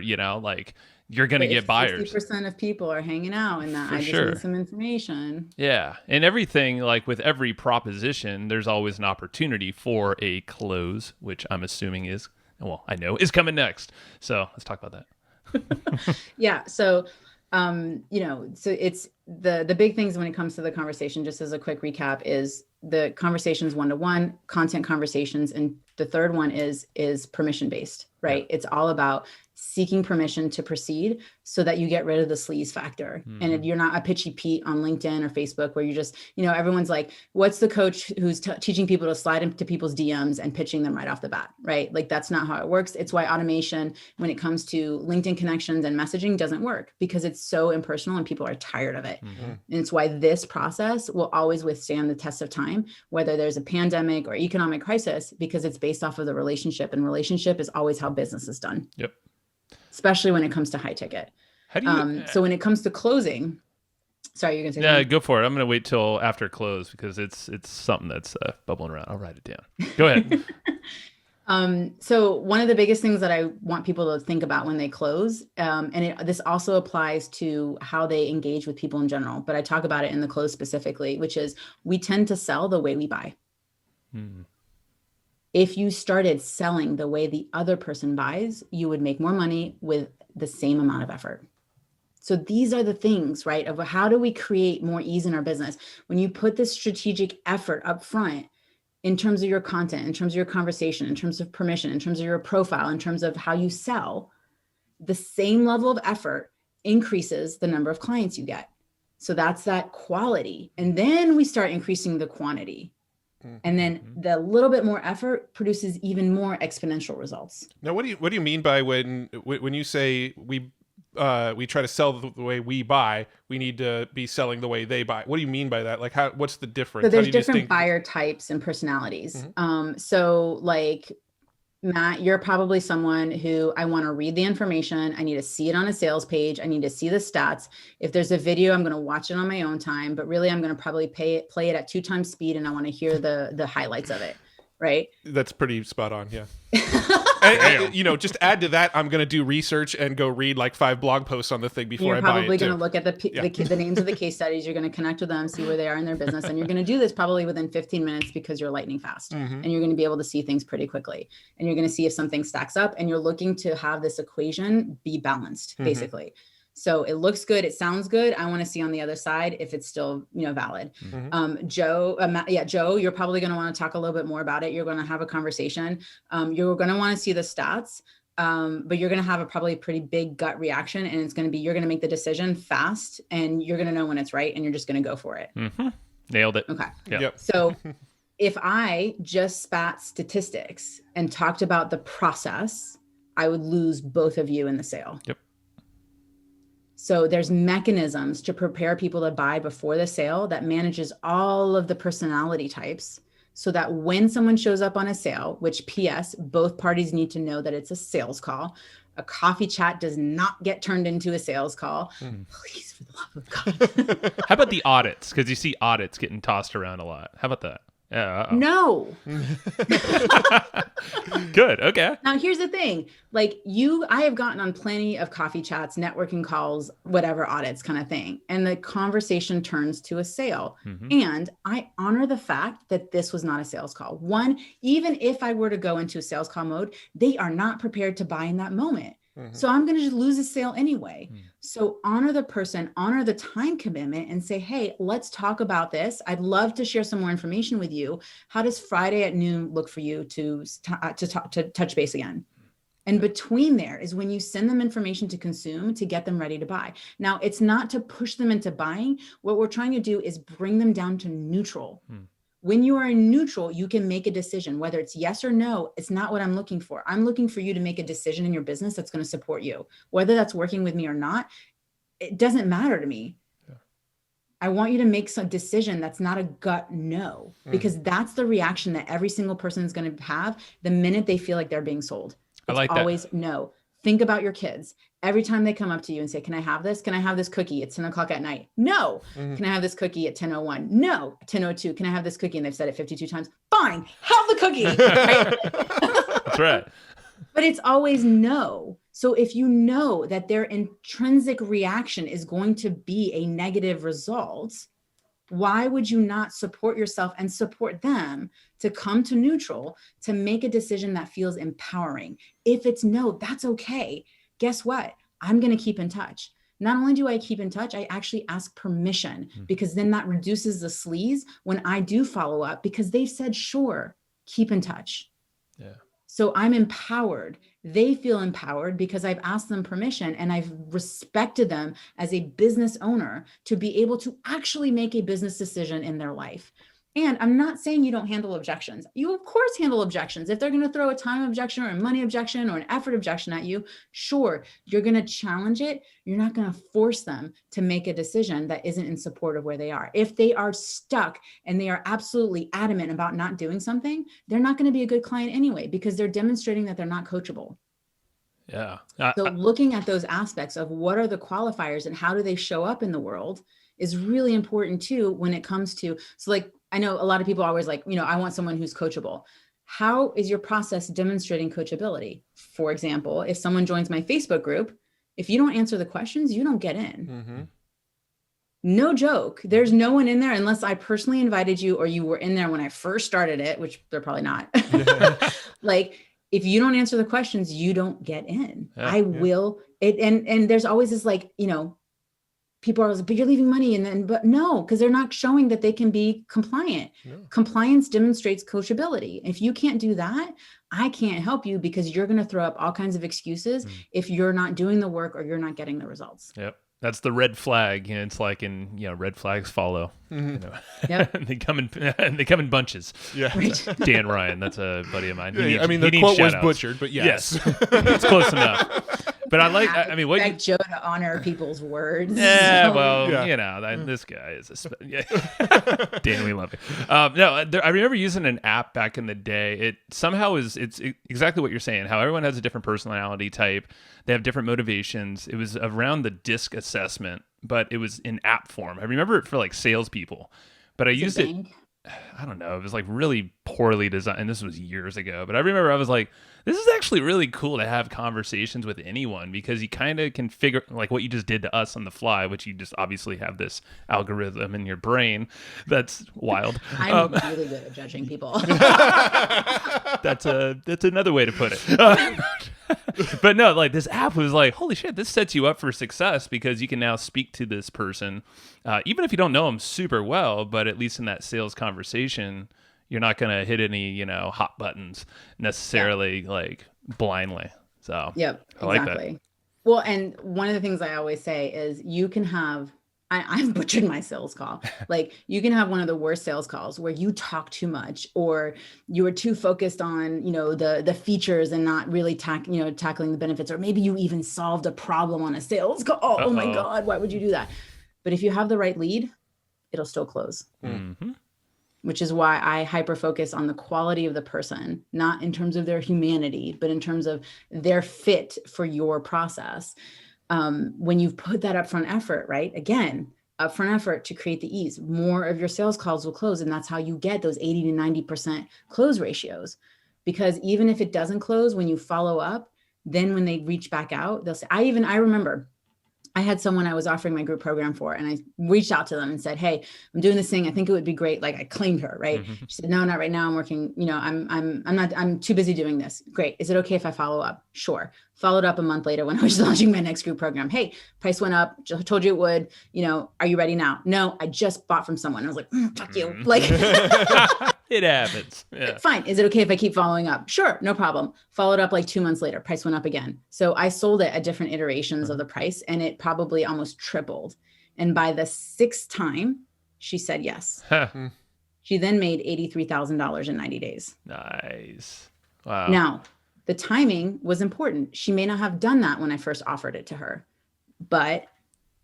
you're going to get buyers. 50% of people are hanging out in that. I just need some information. Yeah. And everything, like with every proposition, there's always an opportunity for a close, which I'm assuming is coming next. So let's talk about that. Yeah. So, so it's the big things when it comes to the conversation, just as a quick recap, is the conversations 1-to-1, content conversations. And the third one is permission based, right? Yeah. It's all about seeking permission to proceed so that you get rid of the sleaze factor. And you're not a pitchy Pete on LinkedIn or Facebook where you just, everyone's like, what's the coach who's teaching people to slide into people's DMs and pitching them right off the bat, right? Like, that's not how it works. It's why automation, when it comes to LinkedIn connections and messaging, doesn't work, because it's so impersonal and people are tired of it. And it's why this process will always withstand the test of time, whether there's a pandemic or economic crisis, because it's based off of the relationship, and relationship is always how business is done. Yep. Especially when it comes to high ticket. How do you? So when it comes to closing, sorry, you're gonna say. Yeah, go for it. I'm gonna wait till after close, because it's something that's bubbling around. I'll write it down. Go ahead. So one of the biggest things that I want people to think about when they close, this also applies to how they engage with people in general, but I talk about it in the close specifically, which is we tend to sell the way we buy. If you started selling the way the other person buys, you would make more money with the same amount of effort. So these are the things, right, of how do we create more ease in our business? When you put this strategic effort up front in terms of your content, in terms of your conversation, in terms of permission, in terms of your profile, in terms of how you sell, the same level of effort increases the number of clients you get. So that's that quality. And then we start increasing the quantity. And then the little bit more effort produces even more exponential results. Now, what do you mean by when you say we try to sell the way we buy, we need to be selling the way they buy? What do you mean by that? Like, what's the difference? So there's different buyer types and personalities. So like Matt, you're probably someone who I want to read the information. I need to see it on a sales page. I need to see the stats. If there's a video, I'm going to watch it on my own time, but really I'm going to probably play it at 2 times speed. And I want to hear the highlights of it. Right. That's pretty spot on. Yeah. And, just add to that, I'm going to do research and go read like 5 blog posts on the thing before I buy it. You're probably going to look at the names of the case studies. You're going to connect with them, see where they are in their business. And you're going to do this probably within 15 minutes because you're lightning fast and you're going to be able to see things pretty quickly. And you're going to see if something stacks up, and you're looking to have this equation be balanced, basically. So it looks good. It sounds good. I want to see on the other side if it's still, valid. Joe, you're probably going to want to talk a little bit more about it. You're going to have a conversation. You're going to want to see the stats, but you're going to have a probably pretty big gut reaction. And it's going to be, you're going to make the decision fast and you're going to know when it's right. And you're just going to go for it. Mm-hmm. Nailed it. Okay. Yep. So if I just spat statistics and talked about the process, I would lose both of you in the sale. Yep. So there's mechanisms to prepare people to buy before the sale that manages all of the personality types so that when someone shows up on a sale, which PS, both parties need to know that it's a sales call. A coffee chat does not get turned into a sales call. Please, for the love of God. How about the audits? Because you see audits getting tossed around a lot. How about that? No. Good. Okay. Now, here's the thing. I have gotten on plenty of coffee chats, networking calls, whatever audits kind of thing. And the conversation turns to a sale. And I honor the fact that this was not a sales call. One, even if I were to go into a sales call mode, they are not prepared to buy in that moment. So I'm going to just lose a sale anyway. So honor the person, honor the time commitment and say, hey, let's talk about this. I'd love to share some more information with you. How does Friday at noon look for you to touch base again? And between there is when you send them information to consume to get them ready to buy. Now, it's not to push them into buying. What we're trying to do is bring them down to neutral. When you are in neutral, you can make a decision, whether it's yes or no. It's not what I'm looking for. I'm looking for you to make a decision in your business that's going to support you. Whether that's working with me or not, it doesn't matter to me. Yeah. I want you to make some decision that's not a gut no, because that's the reaction that every single person is going to have the minute they feel like they're being sold. It's always no. Think about your kids. Every time they come up to you and say, can I have this? Can I have this cookie at 10 o'clock at night? No. Can I have this cookie at 10:01? No. 10:02. Can I have this cookie? And they've said it 52 times. Fine. Have the cookie. Right? That's right. But it's always no. So if you know that their intrinsic reaction is going to be a negative result, why would you not support yourself and support them to come to neutral, to make a decision that feels empowering? If it's no, that's okay. Guess what? I'm going to keep in touch. Not only do I keep in touch, I actually ask permission, because then that reduces the sleaze when I do follow up, because they've said, sure, keep in touch. Yeah. So I'm empowered. They feel empowered because I've asked them permission and I've respected them as a business owner to be able to actually make a business decision in their life. And I'm not saying you don't handle objections. You, of course, handle objections. If they're going to throw a time objection or a money objection or an effort objection at you, sure, you're going to challenge it. You're not going to force them to make a decision that isn't in support of where they are. If they are stuck and they are absolutely adamant about not doing something, they're not going to be a good client anyway, because they're demonstrating that they're not coachable. Yeah. So looking at those aspects of what are the qualifiers and how do they show up in the world is really important too, when it comes to, so like, I know a lot of people are always like, I want someone who's coachable. How is your process demonstrating coachability? For example, if someone joins my Facebook group, if you don't answer the questions, you don't get in. No joke. There's no one in there unless I personally invited you or you were in there when I first started it, which they're probably not. Like, if you don't answer the questions, you don't get in. I will. And there's always this like, people are like, but you're leaving money. But no, because they're not showing that they can be compliant. No. Compliance demonstrates coachability. If you can't do that, I can't help you, because you're going to throw up all kinds of excuses if you're not doing the work or you're not getting the results. Yep. That's the red flag. It's like in, red flags follow. Yep. they come in bunches. Yeah. Right. Dan Ryan, that's a buddy of mine. The quote was butchered, but yes. It's close enough. But I expect Joe to honor people's words. Yeah, well, this guy is Dan, we love you. I remember using an app back in the day. It somehow it's exactly what you're saying. How everyone has a different personality type. They have different motivations. It was around the DISC assessment, but it was in app form. I remember it for like salespeople, but I used it. I don't know. It was like really poorly designed. And this was years ago, but I remember I was like, this is actually really cool to have conversations with anyone, because you kind of can figure like what you just did to us on the fly, which you just obviously have this algorithm in your brain. That's wild. I'm really good at judging people. That's another way to put it. But no, like this app was like, holy shit, this sets you up for success because you can now speak to this person, even if you don't know them super well, but at least in that sales conversation, you're not going to hit any, hot buttons necessarily like blindly. So yep, I like exactly. that. Well, and one of the things I always say is you can have, I've butchered my sales call. Like you can have one of the worst sales calls where you talk too much or you were too focused on, the features and not really tackling the benefits, or maybe you even solved a problem on a sales call. Oh my God, why would you do that? But if you have the right lead, it'll still close. Mm-hmm. Which is why I hyper focus on the quality of the person, not in terms of their humanity, but in terms of their fit for your process. When you've put that upfront effort, right? Again, upfront effort to create the ease, more of your sales calls will close. And that's how you get those 80 to 90% close ratios. Because even if it doesn't close, when you follow up, then when they reach back out, they'll say, I remember I had someone I was offering my group program for, and I reached out to them and said, "Hey, I'm doing this thing. I think it would be great." Like I claimed her, right? Mm-hmm. She said, "No, not right now. I'm working. I'm too busy doing this." Great. Is it okay if I follow up? Sure. Followed up a month later when I was launching my next group program. Hey, price went up. Just told you it would. Are you ready now? No, I just bought from someone. I was like, fuck you. Like, it happens. Yeah. Fine. Is it okay if I keep following up? Sure, no problem. Followed up like 2 months later, price went up again. So I sold it at different iterations of the price, and it probably almost tripled. And by the 6th time, she said yes. She then made $83,000 in 90 days. Nice. Wow. Now, the timing was important. She may not have done that when I first offered it to her, but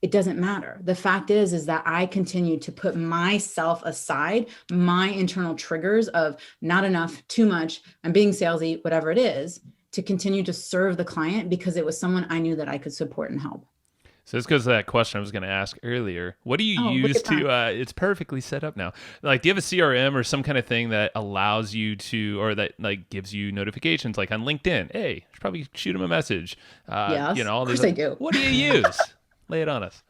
it doesn't matter. The fact is that I continue to put myself aside, my internal triggers of not enough, too much, I'm being salesy, whatever it is, to continue to serve the client because it was someone I knew that I could support and help. So this goes to that question I was going to ask earlier. What do you use to, it's perfectly set up now. Like, do you have a CRM or some kind of thing that allows you to, or that like gives you notifications like on LinkedIn? Hey, I should probably shoot them a message. Yes, of course I do. What do you use? Lay it on us.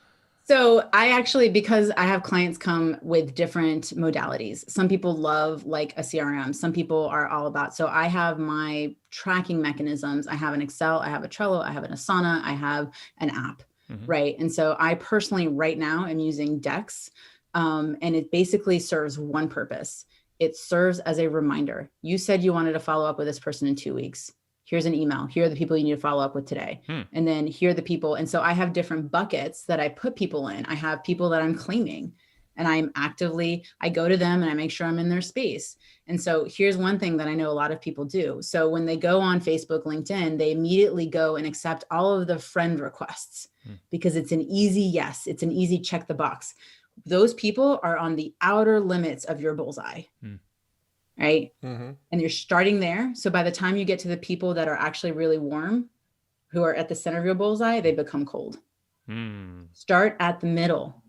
So I actually, because I have clients come with different modalities. Some people love like a CRM. Some people are all about. So I have my tracking mechanisms. I have an Excel, I have a Trello, I have an Asana, I have an app. Mm-hmm. Right. And so I personally right now am using Dex, and it basically serves one purpose. It serves as a reminder. You said you wanted to follow up with this person in 2 weeks. Here's an email. Here are the people you need to follow up with today. And then here are the people. And so I have different buckets that I put people in. I have people that I'm claiming, and I go to them and I make sure I'm in their space. And so here's one thing that I know a lot of people do. So when they go on Facebook, LinkedIn, they immediately go and accept all of the friend requests because it's an easy yes. It's an easy check the box. Those people are on the outer limits of your bullseye. Right. Mm-hmm. And you're starting there. So by the time you get to the people that are actually really warm, who are at the center of your bullseye, they become cold. Start at the middle.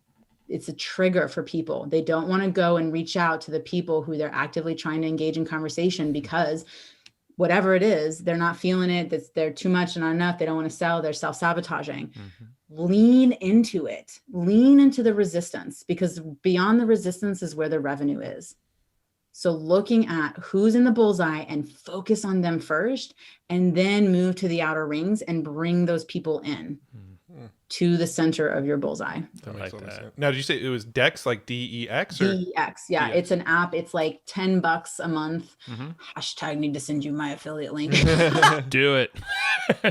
It's a trigger for people. They don't want to go and reach out to the people who they're actively trying to engage in conversation because whatever it is, they're not feeling it. They're too much and not enough. They don't want to sell. They're self-sabotaging. Lean into it. Lean into the resistance, because beyond the resistance is where the revenue is. So looking at who's in the bullseye and focus on them first, and then move to the outer rings and bring those people in to the center of your bullseye. I like that. Now, did you say it was Dex, like DEX? Or? DEX, yeah. DEX. It's an app. It's like $10 a month. Hashtag need to send you my affiliate link. Do it.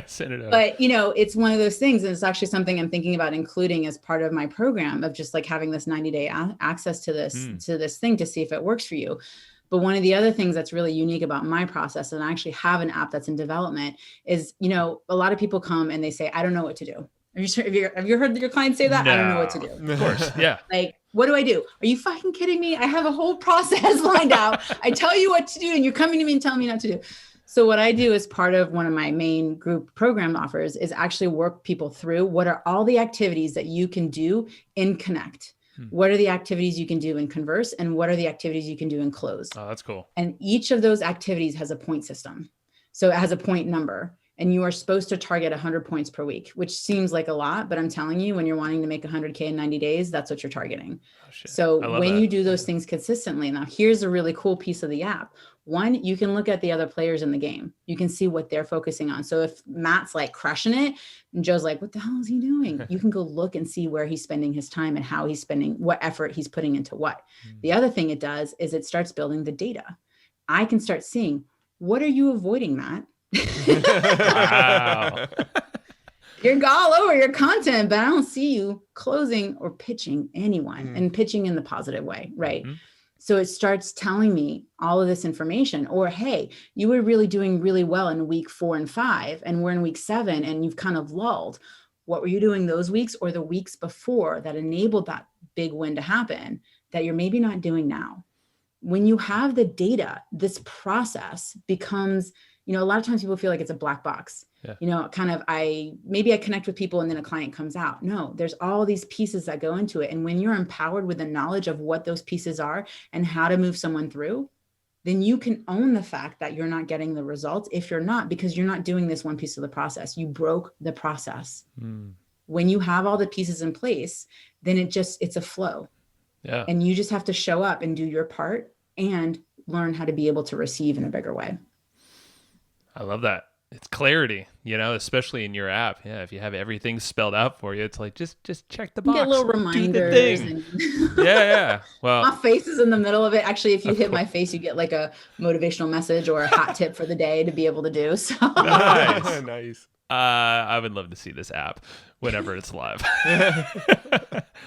Send it out. But, it's one of those things. And it's actually something I'm thinking about including as part of my program of just like having this 90-day access to this thing to see if it works for you. But one of the other things that's really unique about my process, and I actually have an app that's in development, is, a lot of people come and they say, I don't know what to do. Have you heard your clients say that? No. I don't know what to do. Of course. Yeah. Like, what do I do? Are you fucking kidding me? I have a whole process lined out. I tell you what to do and you're coming to me and telling me not to do. So what I do as part of one of my main group program offers is actually work people through what are all the activities that you can do in Connect. What are the activities you can do in Converse, and what are the activities you can do in Close? Oh, that's cool. And each of those activities has a point system. So it has a point number. and you are supposed to target 100 points per week, which seems like a lot, but I'm telling you, when you're wanting to make 100K in 90 days, that's what you're targeting. So when you do those things consistently, now here's a really cool piece of the app. One, you can look at the other players in the game. You can see what they're focusing on. So if Matt's like crushing it and Joe's like, what the hell is he doing? You can go look and see where he's spending his time and how he's spending, what effort he's putting into what. The other thing it does is it starts building the data. I can start seeing, what are you avoiding, Matt? Wow. You're all over your content, but I don't see you closing or pitching anyone and pitching in the positive way, right? So it starts telling me all of this information. Or, hey, you were really doing really well in week 4 and 5, and we're in week 7 and you've kind of lulled. What were you doing those weeks or the weeks before that enabled that big win to happen that you're maybe not doing now? When you have the data, this process becomes, a lot of times people feel like it's a black box. Kind of, I connect with people and then a client comes out. No, there's all these pieces that go into it. And when you're empowered with the knowledge of what those pieces are and how to move someone through, then you can own the fact that you're not getting the results if you're not, because you're not doing this one piece of the process. You broke the process. When you have all the pieces in place, then it's a flow. Yeah. And you just have to show up and do your part and learn how to be able to receive in a bigger way. I love that. It's clarity, especially in your app. Yeah, if you have everything spelled out for you, it's like just check the box. You get little reminders. Do the thing. Yeah. Well, my face is in the middle of it. Actually, if you hit my face, you get like a motivational message or a hot tip for the day to be able to do. So nice. Nice. I would love to see this app whenever it's live.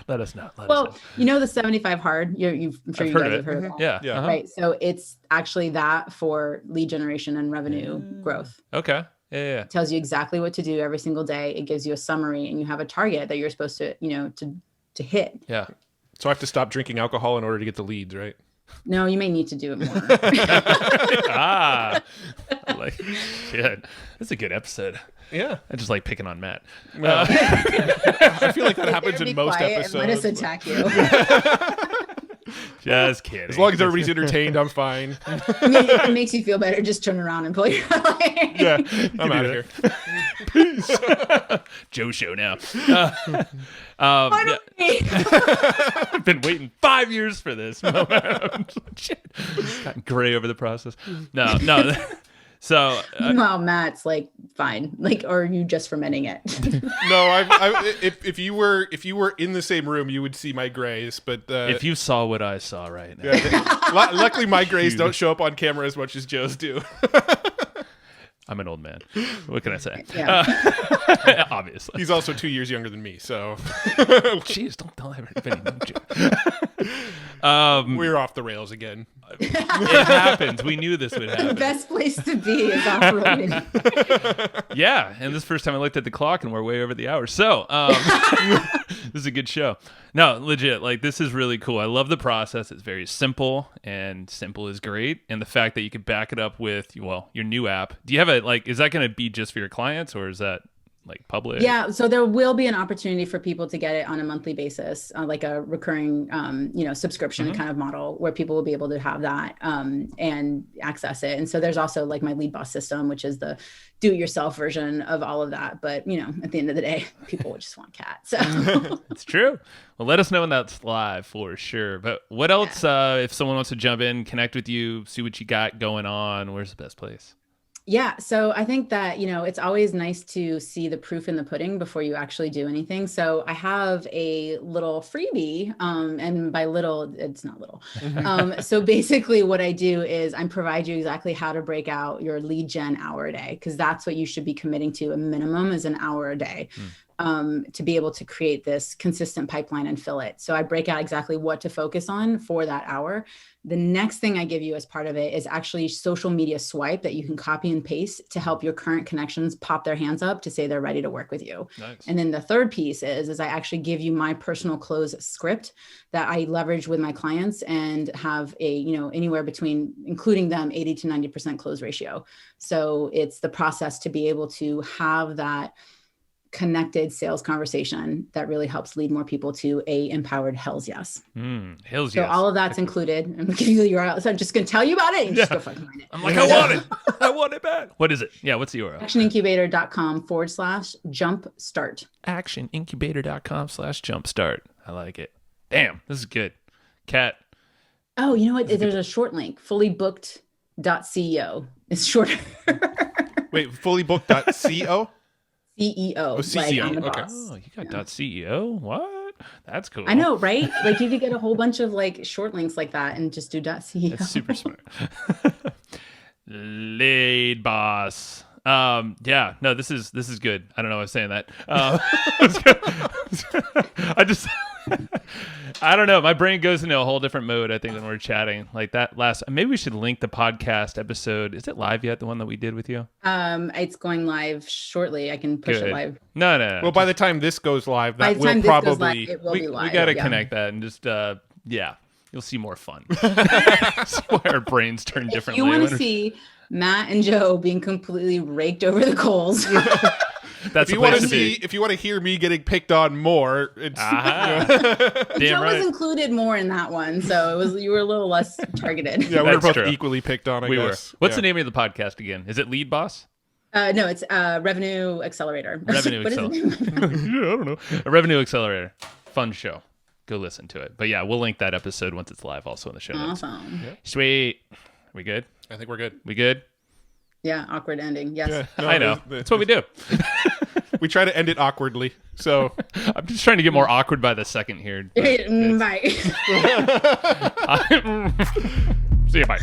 Let us know. The 75 hard. I'm sure you guys have heard of that. Yeah. Right. So it's actually that for lead generation and revenue growth. Okay. Yeah. It tells you exactly what to do every single day. It gives you a summary, and you have a target that you're supposed to, to hit. Yeah. So I have to stop drinking alcohol in order to get the leads, right? No, you may need to do it more. Shit. That's a good episode. Yeah. I just like picking on Matt. Well, I feel like that happens in most episodes. Let us attack you. Just kidding. As long as everybody's entertained, I'm fine. It makes you feel better. Just turn around and pull your Yeah, I'm out of here. Peace. Joe show now. I've been waiting 5 years for this moment. Shit. Gotten gray over the process. No. So meanwhile, Matt's like fine. Like, or are you just fermenting it? No, if you were in the same room, you would see my grays. But if you saw what I saw right now, luckily my grays don't show up on camera as much as Joe's do. I'm an old man. What can I say? Yeah. Obviously. He's also 2 years younger than me, so. Jeez, don't tell everybody. We're off the rails again. It happens. We knew this would happen. The best place to be is off-roading. Yeah, and this is the first time I looked at the clock, and we're way over the hour. So, this is a good show. No, legit, like, this is really cool. I love the process. It's very simple, and simple is great. And the fact that you can back it up with, your new app. Do you have is that going to be just for your clients, or is that like public? Yeah, so there will be an opportunity for people to get it on a monthly basis, like a recurring, subscription kind of model where people will be able to have that and access it. And so there's also like my Lead Boss system, which is the do-it-yourself version of all of that. But at the end of the day, people just want cats. So it's true. Well, let us know when that's live for sure. But what else? If someone wants to jump in, connect with you, see what you got going on, where's the best place? Yeah. So I think that, it's always nice to see the proof in the pudding before you actually do anything. So I have a little freebie, and by little, it's not little. So basically what I do is I provide you exactly how to break out your lead gen hour a day, because that's what you should be committing to. A minimum is an hour a day. To be able to create this consistent pipeline and fill it. So I break out exactly what to focus on for that hour. The next thing I give you as part of it is actually social media swipe that you can copy and paste to help your current connections pop their hands up to say they're ready to work with you. Nice. And then the third piece is I actually give you my personal close script that I leverage with my clients and have a, anywhere between, including them, 80 to 90% close ratio. So it's the process to be able to have that connected sales conversation that really helps lead more people to a empowered Hells Yes. Hells So yes. all of that's included. I'm going to give you the URL. So I'm just going to tell you about it and just go fucking find it. I'm like, I want it. I want it back. What is it? Yeah, what's the URL? actionincubator.com/jumpstart. actionincubator.com/jumpstart. I like it. Damn, this is good. Kat. Oh, you know what? There's a short link, fullybooked.ceo. It's shorter. Wait, fullybooked.co? CEO. CEO. CEO. Like I'm the Okay. boss. Oh, you got .ceo? What? That's cool. I know, right? Like you could get a whole bunch of like short links like that and just do .ceo. That's super smart. Lead boss. Yeah, no, this is good. I don't know why I was saying that. I don't know. My brain goes into a whole different mode, I think, when we're chatting. Like that maybe we should link the podcast episode. Is it live yet, the one that we did with you? It's going live shortly. I can push it live. No. Well, by the time this goes live, By that the time will this goes probably... live, it will be live. We got to yeah. connect that and just, yeah, you'll see more fun. That's why our brains turn differently. You want to see Matt and Joe being completely raked over the coals. That's if you want to see, if you want to hear me getting picked on more, it's Damn Joe right. was included more in that one, so you were a little less targeted. yeah, we were That's both true. equally picked on. I guess. What's the name of the podcast again? Is it Lead Boss? No, it's Revenue Accelerator. Revenue What is it? Accelerator. Yeah, I don't know. A Revenue Accelerator. Fun show. Go listen to it. But yeah, we'll link that episode once it's live also in the show notes. Awesome. Sweet. We good? I think we're good. We good? Yeah, awkward ending. Yes. Yeah, no, I know. That's what we do. We try to end it awkwardly. So I'm just trying to get more awkward by the second here. Bye. See you. Bye.